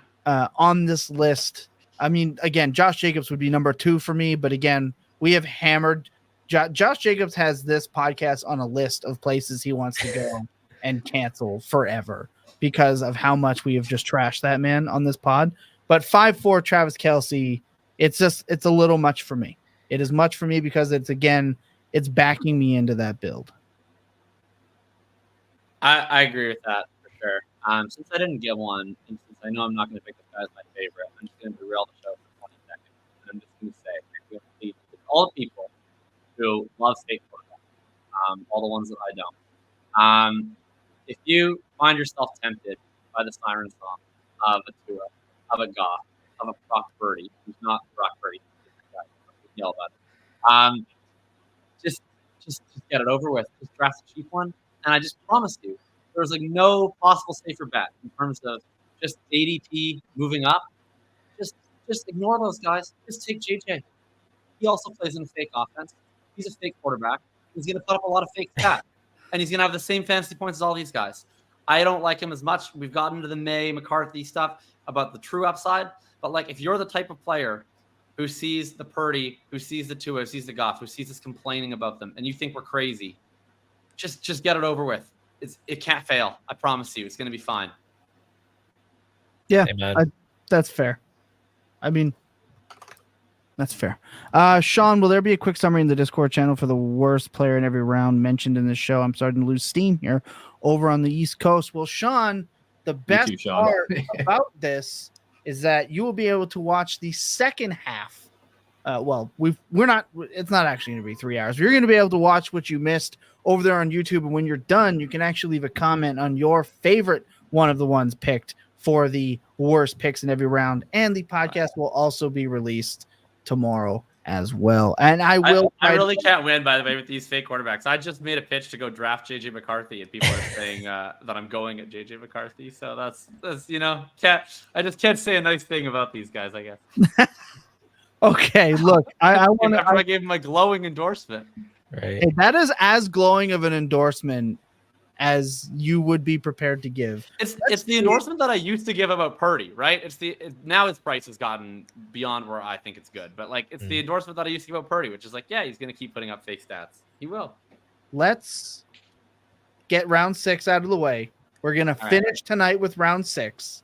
On this list, I mean, again, Josh Jacobs would be number 2 for me, but again, we have hammered. Josh Jacobs has this podcast on a list of places he wants to go and cancel forever because of how much we have just trashed that man on this pod. But 5'4" Travis Kelce, it's a little much for me. It is much for me because it's backing me into that build. I agree with that for sure. Since I didn't get one, and since I know I'm not going to pick this guy as my favorite, I'm just going to derail the show for 20 seconds. And I'm just going to say, all the people who love fake quarterback, all the ones that I don't. If you find yourself tempted by the siren song of a Tua, of a Goff, of a Brock Purdy, who's not Brock Purdy, yell about it. Just get it over with. Just draft a cheap one, and I just promise you, there's like no possible safer bet in terms of just ADP moving up. Just ignore those guys. Just take JJ. He also plays in a fake offense. He's a fake quarterback. He's going to put up a lot of fake stats. And he's going to have the same fantasy points as all these guys. I don't like him as much. We've gotten into the May McCarthy stuff about the true upside. But like, if you're the type of player who sees the Purdy, who sees the Tua, who sees the Goff, who sees us complaining about them, and you think we're crazy, just get it over with. It can't fail. I promise you. It's going to be fine. Yeah, that's fair. I mean, that's fair. Sean, will there be a quick summary in the Discord channel for the worst player in every round mentioned in this show? I'm starting to lose steam here over on the East Coast. Well, Sean, the best part about this is that you will be able to watch the second half. It's not actually going to be 3 hours. You're going to be able to watch what you missed over there on YouTube. And when you're done, you can actually leave a comment on your favorite one of the ones picked for the worst picks in every round. And the podcast will also be released tomorrow as well. And I really can't win, by the way, with these fake quarterbacks. I just made a pitch to go draft JJ McCarthy, and people are saying that I'm going at JJ McCarthy. So that's I just can't say a nice thing about these guys, I guess. Okay, look, I gave him a glowing endorsement. Right. Hey, that is as glowing of an endorsement as you would be prepared to give. It's the endorsement that I used to give about Purdy, right? Now his price has gotten beyond where I think it's good, but like it's the endorsement that I used to give about Purdy, which is like, yeah, he's gonna keep putting up fake stats. He will. Let's get round 6 out of the way. We're gonna finish tonight with round 6.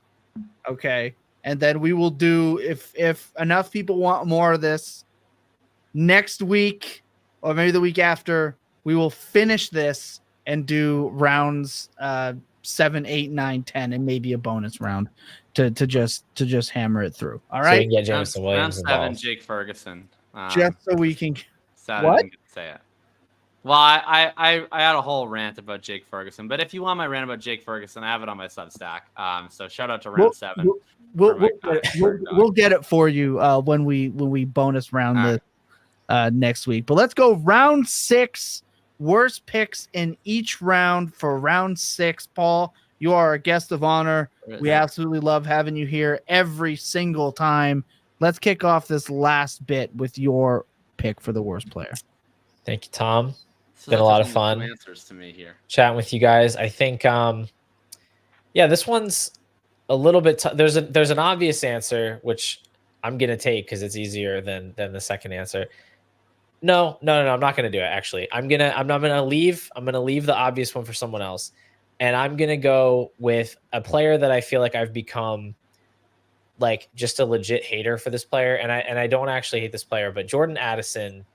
Okay. And then we will do, if enough people want more of this, next week or maybe the week after, we will finish this and do rounds 7, 8, 9, 10, and maybe a bonus round to just hammer it through. All right. So we can get Jameson Williams round 7, involved. Jake Ferguson. Just so we can. Sad I didn't get to say it. Well, I had a whole rant about Jake Ferguson, but if you want my rant about Jake Ferguson, I have it on my Substack. So shout out to round 7. We'll get it for you when we bonus round this next week. But let's go round 6. Worst picks in each round for round 6. Paul, you are a guest of honor. We absolutely love having you here every single time. Let's kick off this last bit with your pick for the worst player. Thank you, Tom. It's been a lot of fun. Answers to me here. Chatting with you guys. I think, this one's a little bit. There's an obvious answer which I'm gonna take because it's easier than the second answer. No. I'm not gonna do it. Actually, I'm gonna leave the obvious one for someone else, and I'm gonna go with a player that I feel like I've become like just a legit hater for this player, and I don't actually hate this player, but Jordan Addison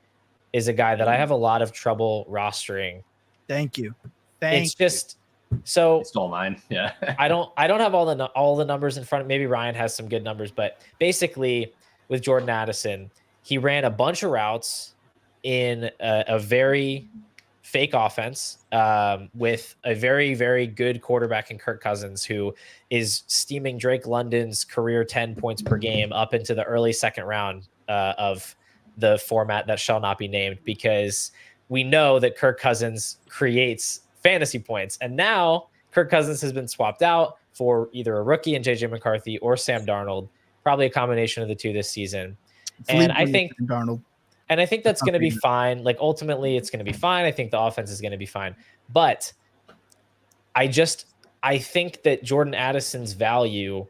is a guy that I have a lot of trouble rostering. Thank you. It's just so. It's all mine. Yeah. I don't have all the numbers in front of. Maybe Ryan has some good numbers, but basically with Jordan Addison, he ran a bunch of routes in a very fake offense with a very, very good quarterback in Kirk Cousins, who is steaming Drake London's career 10 points per game up into the early second round of the format that shall not be named, because we know that Kirk Cousins creates fantasy points. And now Kirk Cousins has been swapped out for either a rookie in JJ McCarthy or Sam Darnold, probably a combination of the two this season. And I think Darnold. And I think that's going to be fine. Like ultimately it's going to be fine. I think the offense is going to be fine, but I think that Jordan Addison's value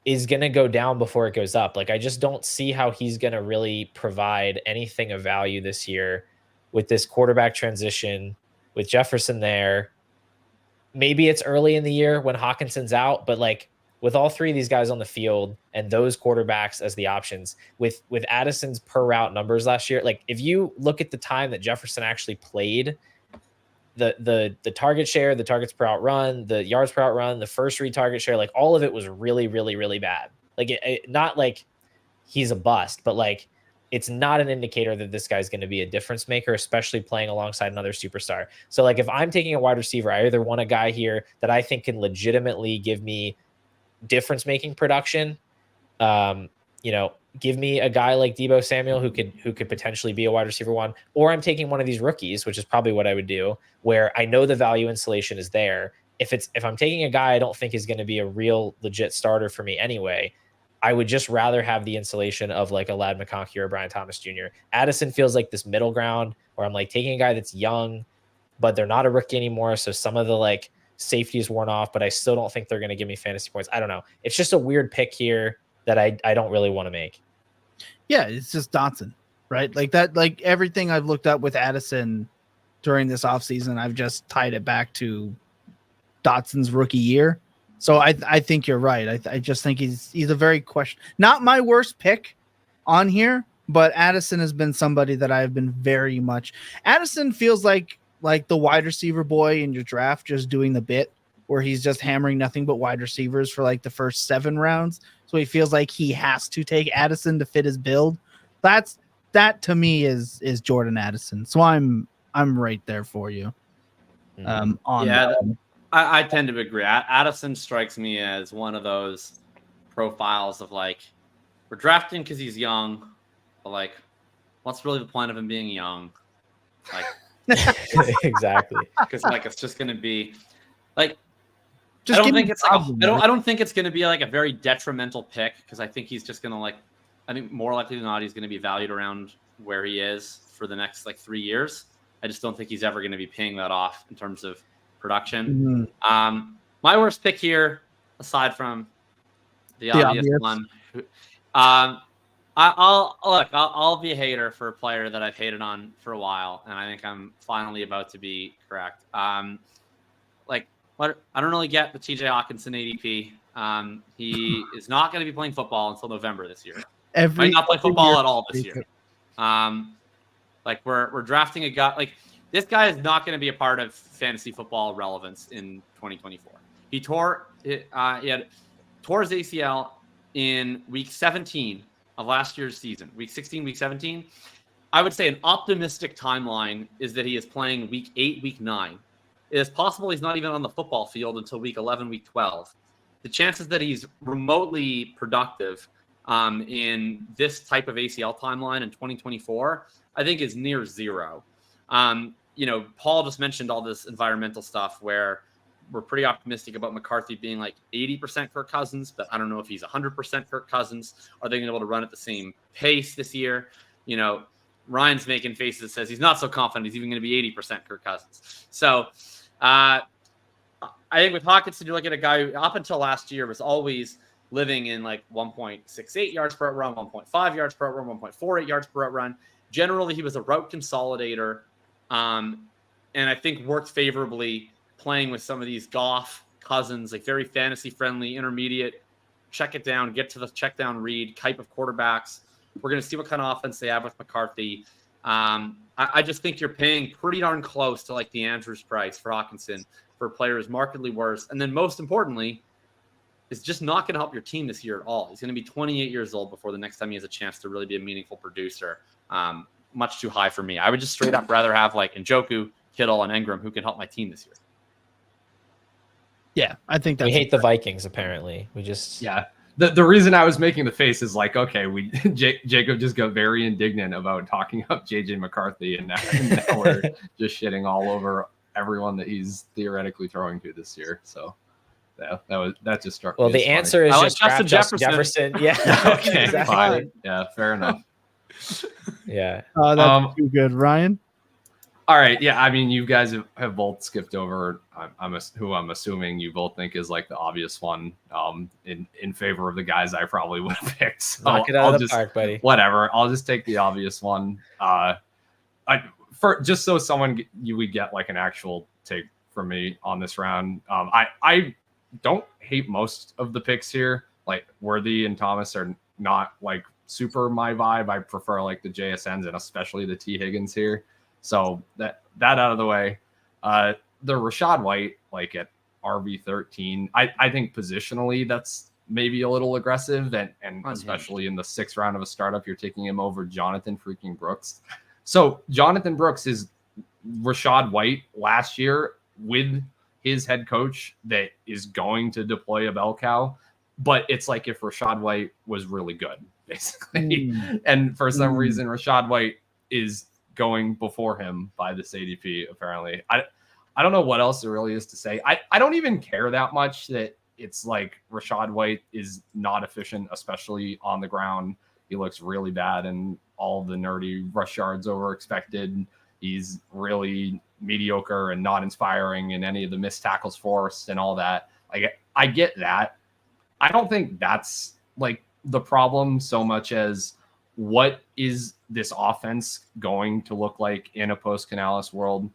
is going to go down before it goes up. Like I just don't see how he's going to really provide anything of value this year with this quarterback transition, with Jefferson there. Maybe it's early in the year when Hawkinson's out, but like with all three of these guys on the field and those quarterbacks as the options, with Addison's per route numbers last year, like if you look at the time that Jefferson actually played, the target share, the targets per out run, the yards per out run, the first read target share, like all of it was really, really, really bad. Like it not like he's a bust, but like it's not an indicator that this guy's going to be a difference maker, especially playing alongside another superstar. So like if I'm taking a wide receiver, I either want a guy here that I think can legitimately give me difference making production. Give me a guy like Deebo Samuel who could potentially be a wide receiver one, or I'm taking one of these rookies, which is probably what I would do, where I know the value insulation is there. If I'm taking a guy I don't think is going to be a real legit starter for me anyway, I would just rather have the insulation of like a Ladd McConkey or Brian Thomas Jr. Addison feels like this middle ground where I'm like taking a guy that's young, but they're not a rookie anymore. So some of the like safety is worn off, but I still don't think they're going to give me fantasy points. I don't know. It's just a weird pick here that I don't really want to make. Yeah, it's just Dotson, right? Like that, like everything I've looked up with Addison during this offseason, I've just tied it back to Dotson's rookie year. So I think you're right. I just think he's a very not my worst pick on here, but Addison has been somebody that I've been very much. Addison feels like the wide receiver boy in your draft, just doing the bit, where he's just hammering nothing but wide receivers for like the first 7 rounds. So he feels like he has to take Addison to fit his build. That to me is Jordan Addison. So I'm right there for you. On that one. I tend to agree. Addison strikes me as one of those profiles of like, we're drafting because he's young, but like, what's really the point of him being young? Like, exactly. Because like it's just going to be like, Just I don't give me think it's like problems, I don't think it's going to be like a very detrimental pick, because I think he's just going to like, I think more likely than not he's going to be valued around where he is for the next like 3 years. I just don't think he's ever going to be paying that off in terms of production. My worst pick here, aside from the obvious one, I'll be a hater for a player that I've hated on for a while, and I think I'm finally about to be correct. Like, what I don't really get the TJ Hawkinson ADP. He is not going to be playing football until November this year. Might not play football at all this year. Like we're drafting a guy like this guy is not going to be a part of fantasy football relevance in 2024. He tore his ACL in week 17 of last year's season, week 16, week 17. I would say an optimistic timeline is that he is playing week 8, week 9. It is possible he's not even on the football field until week 11, week 12. The chances that he's remotely productive in this type of ACL timeline in 2024, I think is near zero. Paul just mentioned all this environmental stuff where we're pretty optimistic about McCarthy being like 80% Kirk Cousins, but I don't know if he's 100% Kirk Cousins. Are they going to be able to run at the same pace this year? Ryan's making faces that says he's not so confident he's even going to be 80% Kirk Cousins. So I think with Hawkinson, you look at a guy who up until last year was always living in like 1.68 yards per run, 1.5 yards per run, 1.48 yards per run. Generally, he was a route consolidator, and I think worked favorably playing with some of these Goff, Cousins, like very fantasy-friendly, intermediate, check it down, get to the check down read type of quarterbacks. We're going to see what kind of offense they have with McCarthy. I just think you're paying pretty darn close to like the Andrews price for Hawkinson for players markedly worse. And then most importantly, it's just not going to help your team this year at all. He's going to be 28 years old before the next time he has a chance to really be a meaningful producer. Much too high for me. I would just straight up rather have like Njoku, Kittle, and Ingram who can help my team this year. Yeah, I think we hate the Vikings. Apparently, we just The reason I was making the face is like, okay, Jacob just got very indignant about talking up JJ McCarthy, and now we're just shitting all over everyone that he's theoretically throwing to this year. So that just struck me. Well, the answer is just like Justin Jefferson. Yeah. Okay, exactly. fine. Yeah, fair enough. Yeah. Oh, that's too good, Ryan. All right. Yeah. I mean, you guys have both skipped over who I'm assuming you both think is like the obvious one in favor of the guys I probably would have picked. So knock it out of the park, buddy. Whatever. I'll just take the obvious one. Just so you would get like an actual take from me on this round. I don't hate most of the picks here. Like Worthy and Thomas are not like super my vibe. I prefer like the JSNs and especially the T Higgins here. So that out of the way, the Rachaad White, like at RB13, I think positionally that's maybe a little aggressive, and especially in the 6th round of a startup, you're taking him over Jonathan freaking Brooks. So Jonathan Brooks is Rachaad White last year with his head coach that is going to deploy a bell cow, but it's like if Rachaad White was really good, basically. And for some reason, Rachaad White is going before him by this ADP, apparently. I don't know what else there really is to say. I don't even care that much that it's like Rachaad White is not efficient, especially on the ground. He looks really bad and all the nerdy rush yards over expected. He's really mediocre and not inspiring in any of the missed tackles forced and all that. Like, I get that. I don't think that's like the problem so much as what is this offense going to look like in a post-Canales world?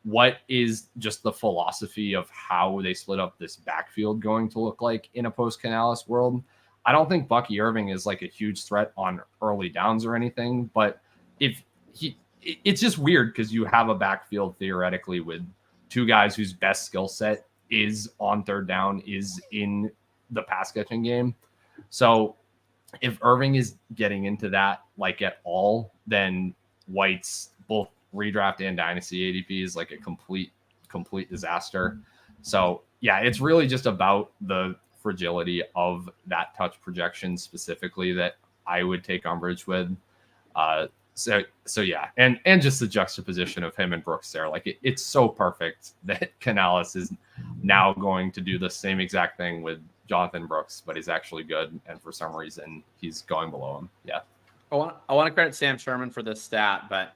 What is just the philosophy of how they split up this backfield going to look like in a post-Canales world? I don't think Bucky Irving is like a huge threat on early downs or anything, but it's just weird because you have a backfield theoretically with two guys whose best skill set is on third down, is in the pass catching game. So if Irving is getting into that like at all, then White's both redraft and dynasty ADP is like a complete disaster. So yeah, it's really just about the fragility of that touch projection specifically that I would take umbrage with. So yeah, and just the juxtaposition of him and Brooks there, like it's so perfect that Canales is now going to do the same exact thing with Jonathan Brooks, but he's actually good, and for some reason he's going below him. Yeah, I want to credit Sam Sherman for this stat, but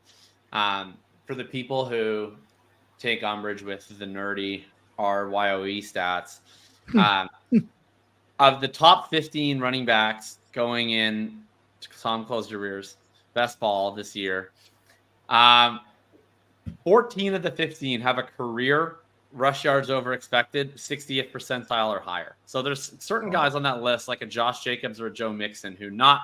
for the people who take umbrage with the nerdy RYOE stats, of the top 15 running backs going in, Tom closed your ears, best ball this year, 14 of the 15 have a career rush yards over expected 60th percentile or higher. So there's certain guys on that list, like a Josh Jacobs or a Joe Mixon, who not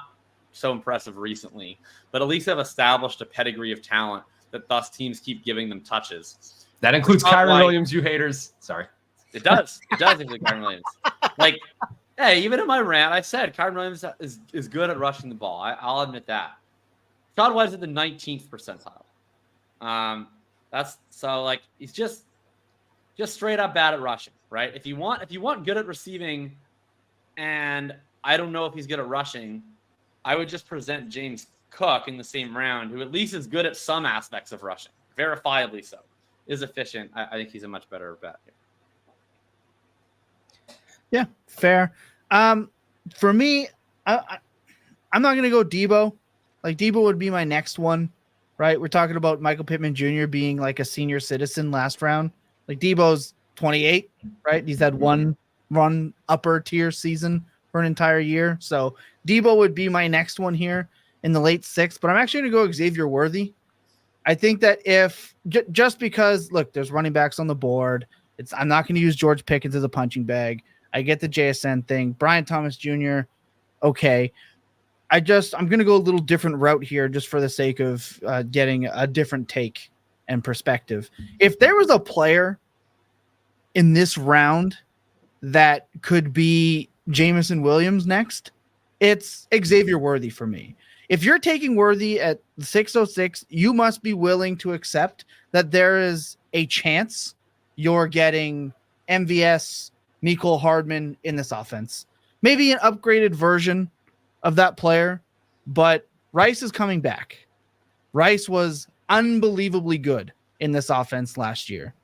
so impressive recently, but at least have established a pedigree of talent that thus teams keep giving them touches. That includes Kyron Williams, you haters. Sorry. It does. It does include Kyron Williams. Like, hey, even in my rant, I said Kyron Williams is good at rushing the ball. I'll admit that. Todd White's at the 19th percentile. That's so like he's just straight up bad at rushing, right? If you want good at receiving, and I don't know if he's good at rushing, I would just present James Cook in the same round, who at least is good at some aspects of rushing, verifiably so, is efficient. I think he's a much better bet here. Yeah, fair. For me, I'm not going to go Debo. Like, Debo would be my next one, right? We're talking about Michael Pittman Jr. being like a senior citizen last round. Like, Debo's 28, right? He's had one run upper tier season for an entire year. So Debo would be my next one here in the late 6th, but I'm actually going to go Xavier Worthy. I think that if just because, look, there's running backs on the board, I'm not going to use George Pickens as a punching bag. I get the JSN thing. Brian Thomas Jr., okay. I'm going to go a little different route here just for the sake of getting a different take and perspective. If there was a player in this round that could be Jameson Williams next, it's Xavier Worthy for me. If you're taking Worthy at 606, you must be willing to accept that there is a chance you're getting MVS, Mecole Hardman in this offense. Maybe an upgraded version of that player, but Rice is coming back. Rice was unbelievably good in this offense last year.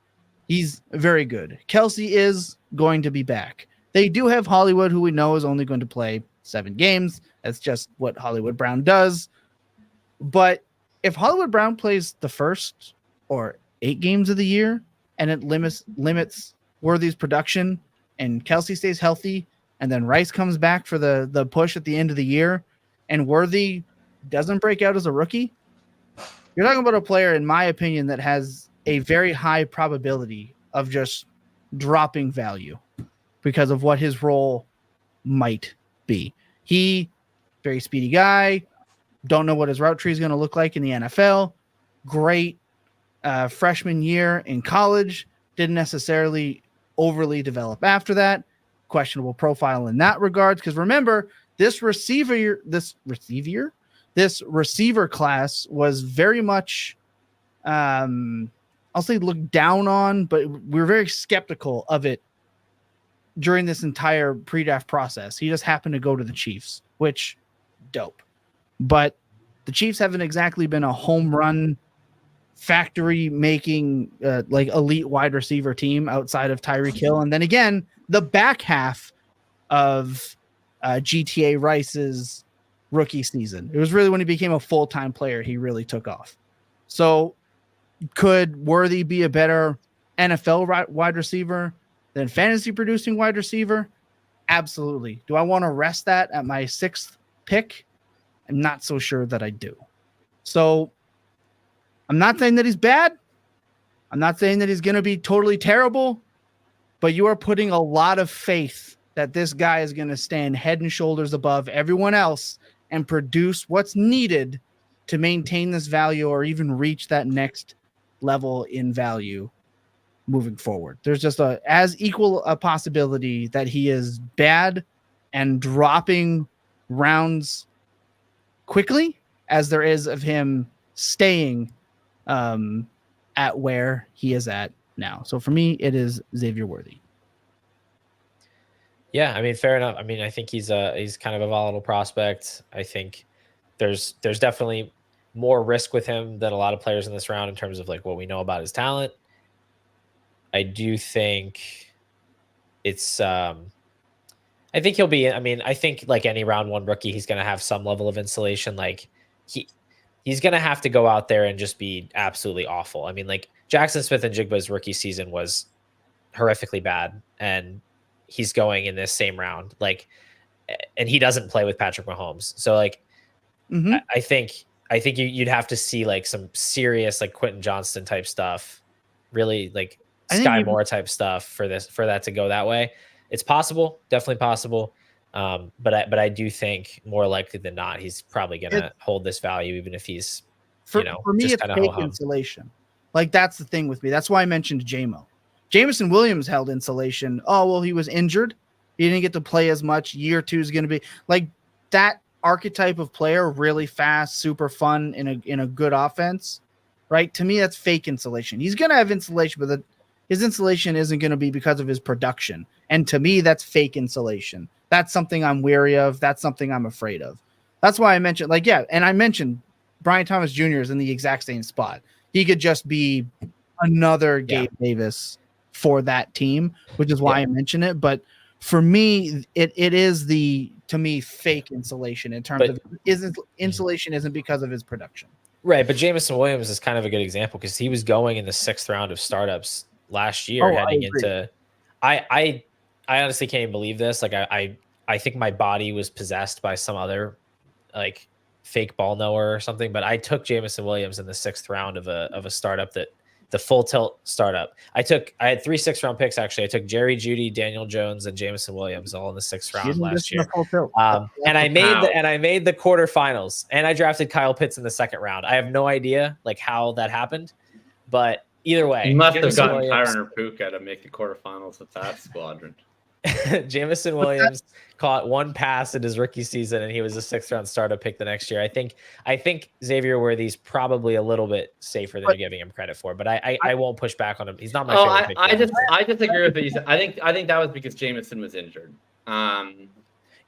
He's very good. Kelsey is going to be back. They do have Hollywood, who we know is only going to play 7 games. That's just what Hollywood Brown does. But if Hollywood Brown plays the first or 8 games of the year and it limits Worthy's production, and Kelsey stays healthy, and then Rice comes back for the push at the end of the year, and Worthy doesn't break out as a rookie, you're talking about a player, in my opinion, that has a very high probability of just dropping value because of what his role might be. He, very speedy guy, don't know what his route tree is going to look like in the NFL. Great freshman year in college, didn't necessarily overly develop after that. Questionable profile in that regard, because remember, this receiver class was very much I'll say looked down on, but we're very skeptical of it during this entire pre-draft process. He just happened to go to the Chiefs, which dope. But the Chiefs haven't exactly been a home run factory making like elite wide receiver team outside of Tyreek Hill. And then again, the back half of GTA Rice's rookie season, it was really when he became a full-time player, he really took off. So could Worthy be a better NFL wide receiver than fantasy producing wide receiver? Absolutely. Do I want to rest that at my 6th pick? I'm not so sure that I do. So I'm not saying that he's bad. I'm not saying that he's going to be totally terrible, but you are putting a lot of faith that this guy is going to stand head and shoulders above everyone else and produce what's needed to maintain this value or even reach that next level in value. moving forward. There's just as equal a possibility that he is bad and dropping rounds quickly as there is of him staying at where he is at now. So for me, it is Xavier Worthy. Yeah, I mean, fair enough. I mean, I think he's kind of a volatile prospect. I think there's definitely more risk with him than a lot of players in this round in terms of like what we know about his talent. I do think it's I think he'll be, I mean, I think like any round one rookie, he's going to have some level of insulation. Like he's going to have to go out there and just be absolutely awful. I mean, like Jackson Smith and Jigba's rookie season was horrifically bad, and he's going in this same round. Like, and he doesn't play with Patrick Mahomes. So like, I think you'd have to see like some serious like Quentin Johnston type stuff, really like Sky Moore type stuff for that to go that way. It's possible, definitely possible. But I do think more likely than not, he's probably gonna hold this value, even if he's for me, it's fake insulation. Like that's the thing with me. That's why I mentioned JMO. Jameson Williams held insulation. Oh well, he was injured. He didn't get to play as much. Year 2 is going to be like that archetype of player, really fast, super fun in a good offense, right? To me, that's fake insulation. He's going to have insulation, but his insulation isn't going to be because of his production. And to me, that's fake insulation. That's something I'm wary of. That's something I'm afraid of. That's why I mentioned, like, yeah, and I mentioned Brian Thomas Jr. is in the exact same spot. He could just be another Gabe Davis for that team, which is why I mention it. But for me, it is to me fake insulation in terms of insulation isn't because of his production. Right, but Jameson Williams is kind of a good example because he was going in the 6th round of startups last year, heading into. I honestly can't even believe this. Like I think my body was possessed by some other like fake ball knower or something. But I took Jameson Williams in the 6th round of a startup, that the full tilt startup. I had 3 6th round picks actually. I took Jerry Jeudy, Daniel Jones, and Jameson Williams all in the 6th round last year. And I made the quarterfinals, and I drafted Kyle Pitts in the 2nd round. I have no idea like how that happened, but either way, you must have gotten Tyron or Puka to make the quarterfinals with that squadron. Jameson Williams caught 1 pass in his rookie season, and he was a 6th round startup pick the next year. I think Xavier Worthy's probably a little bit safer than you're giving him credit for, but I won't push back on him. He's not my favorite pick. I just agree with what you said. I think that was because Jameson was injured.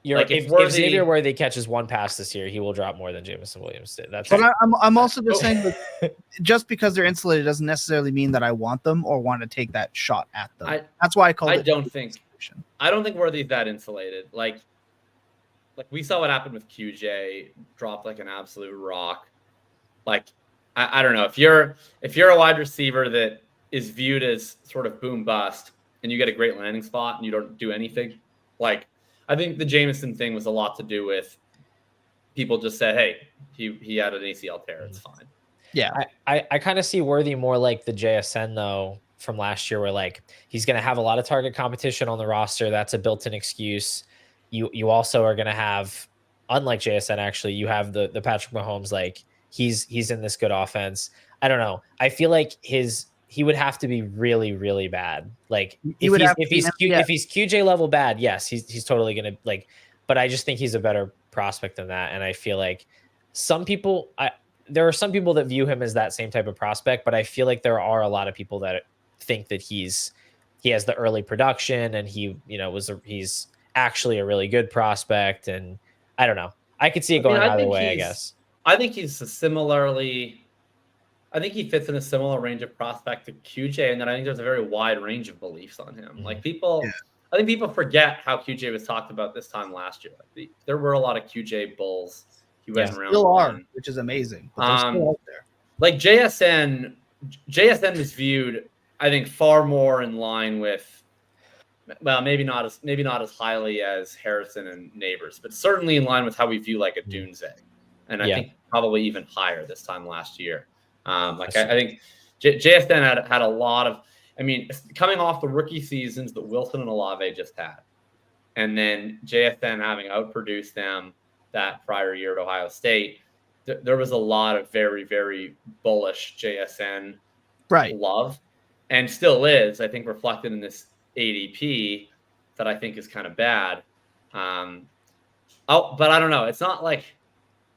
If Xavier Worthy catches 1 pass this year, he will drop more than Jameson Williams did. I'm also just saying that just because they're insulated doesn't necessarily mean that I want them or want to take that shot at them. That's why I call it. I don't think Worthy's that insulated. Like we saw what happened with QJ, dropped like an absolute rock. Like I don't know, if you're a wide receiver that is viewed as sort of boom bust, and you get a great landing spot and you don't do anything, like I think the Jameson thing was a lot to do with people just said, hey, he had an ACL tear, it's fine. Yeah, I kind of see Worthy more like the JSN though from last year, where like he's going to have a lot of target competition on the roster. That's a built-in excuse. You also are going to have, unlike JSN, actually, you have the Patrick Mahomes. Like he's in this good offense. I don't know. I feel like he would have to be really, really bad. Like if he's QJ level bad, yes, he's totally going to like. But I just think he's a better prospect than that. And I feel like there are some people that view him as that same type of prospect, but I feel like there are a lot of people that think that he has the early production, and he's actually a really good prospect. And I don't know. I could see it going either way, I guess. I think he fits in a similar range of prospect to QJ, and then I think there's a very wide range of beliefs on him. Like I think people forget how QJ was talked about this time last year. Like there were a lot of QJ bulls. He went around. Still are, which is amazing. But they're still out there. Like JSN was viewed, I think, far more in line with, well, maybe not as highly as Harrison and Neighbors, but certainly in line with how we view like a Dunze, and I think probably even higher this time last year. I think JSN had a lot of, I mean, coming off the rookie seasons that Wilson and Olave just had, and then JSN having outproduced them that prior year at Ohio State, there was a lot of very, very bullish JSN love. and still is, I think, reflected in this ADP that I think is kind of bad. But I don't know. It's not like,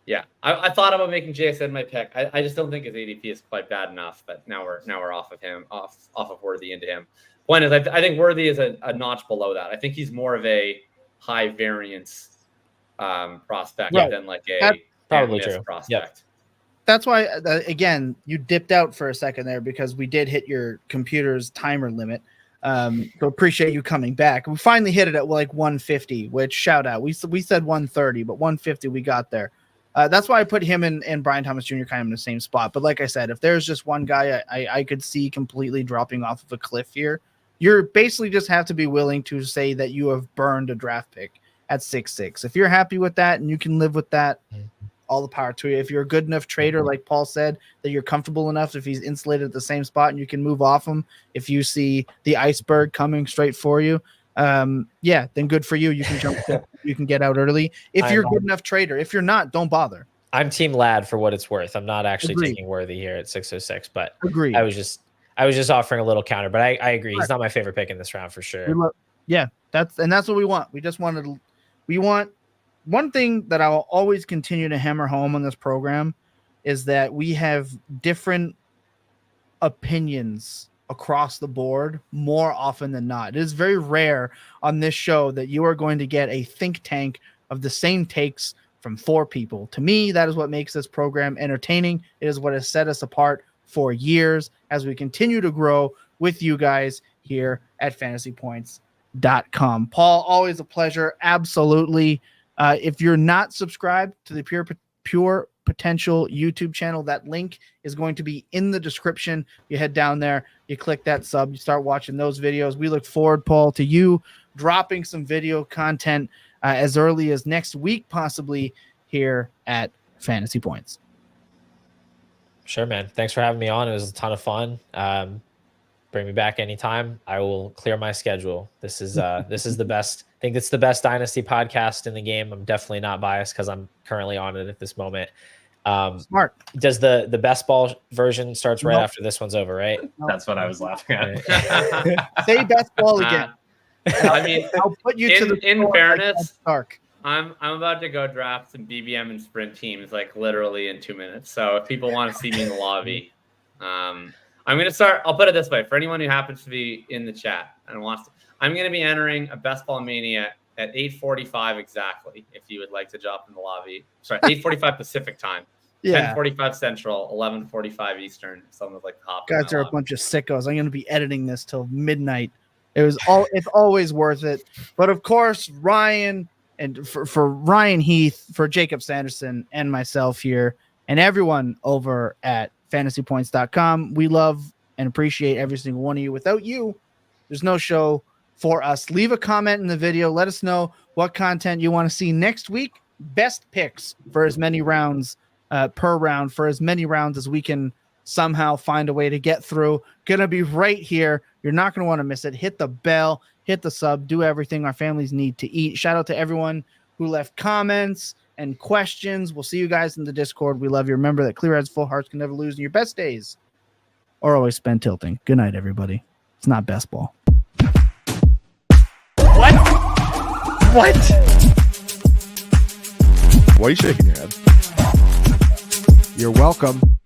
yeah, I thought about making JSN my pick. I just don't think his ADP is quite bad enough that now we're off of him, off of Worthy into him. Point is, I think Worthy is a notch below that. I think he's more of a high variance prospect than like a probably true prospect. Yep. That's why, again, you dipped out for a second there because we did hit your computer's timer limit. So appreciate you coming back. We finally hit it at like 150, which shout out. We said 130, but 150 we got there. That's why I put him and Brian Thomas Jr. kind of in the same spot. But like I said, if there's just one guy I could see completely dropping off of a cliff here, you're basically just have to be willing to say that you have burned a draft pick at 6'6". If you're happy with that and you can live with that, all the power to you. If you're a good enough trader, like Paul said, that you're comfortable enough, if he's insulated at the same spot and you can move off him, if you see the iceberg coming straight for you, then good for you. You can jump, you can get out early. If you're a good enough trader, if you're not, don't bother. I'm team Lad for what it's worth. I'm not actually taking Worthy here at 606, but Agreed. I was just offering a little counter, but I agree. He's not my favorite pick in this round for sure. That's what we want. We want one thing that I'll always continue to hammer home on this program is that we have different opinions across the board more often than not. It is very rare on this show that you are going to get a think tank of the same takes from 4 people. To me, that is what makes this program entertaining. It is what has set us apart for years as we continue to grow with you guys here at FantasyPoints.com. Paul, always a pleasure. Absolutely. If you're not subscribed to the Pure Potential YouTube channel, that link is going to be in the description. You head down there, you click that sub, you start watching those videos. We look forward, Paul, to you dropping some video content as early as next week, possibly here at Fantasy Points. Sure, man. Thanks for having me on. It was a ton of fun. Bring me back anytime. I will clear my schedule. This is the best. I think it's the best Dynasty podcast in the game. I'm definitely not biased because I'm currently on it at this moment. Smart. Does the best ball version starts right after this one's over, right? That's what I was laughing at. Say best ball again. I mean, I'll put you in fairness, Stark. I'm about to go draft some BBM and sprint teams like literally in 2 minutes. So if people want to see me in the lobby, I'm gonna start. I'll put it this way: for anyone who happens to be in the chat and wants to, I'm gonna be entering a Best Ball Mania at 8:45 exactly. If you would like to drop in the lobby, sorry, 8:45 Pacific time. 10:45 Central, 11:45 Eastern. Someone like hop. Guys are a bunch of sickos. I'm going to be editing this till midnight. It's always worth it. But of course, Ryan and for Ryan Heath, for Jacob Sanderson, and myself here, and everyone over at FantasyPoints.com, we love and appreciate every single one of you. Without you, there's no show for us. Leave a comment in the video. Let us know what content you want to see next week. Best picks for as many rounds per round, for as many rounds as we can somehow find a way to get through. Gonna be right here. You're not gonna want to miss it. Hit the bell, hit the sub, do everything our families need to eat. Shout out to everyone who left comments and questions. We'll see you guys in the Discord. We love you. Remember that clear heads, full hearts can never lose, and your best days are always spent tilting. Good night, everybody. It's not best ball. What? Why are you shaking your head? You're welcome.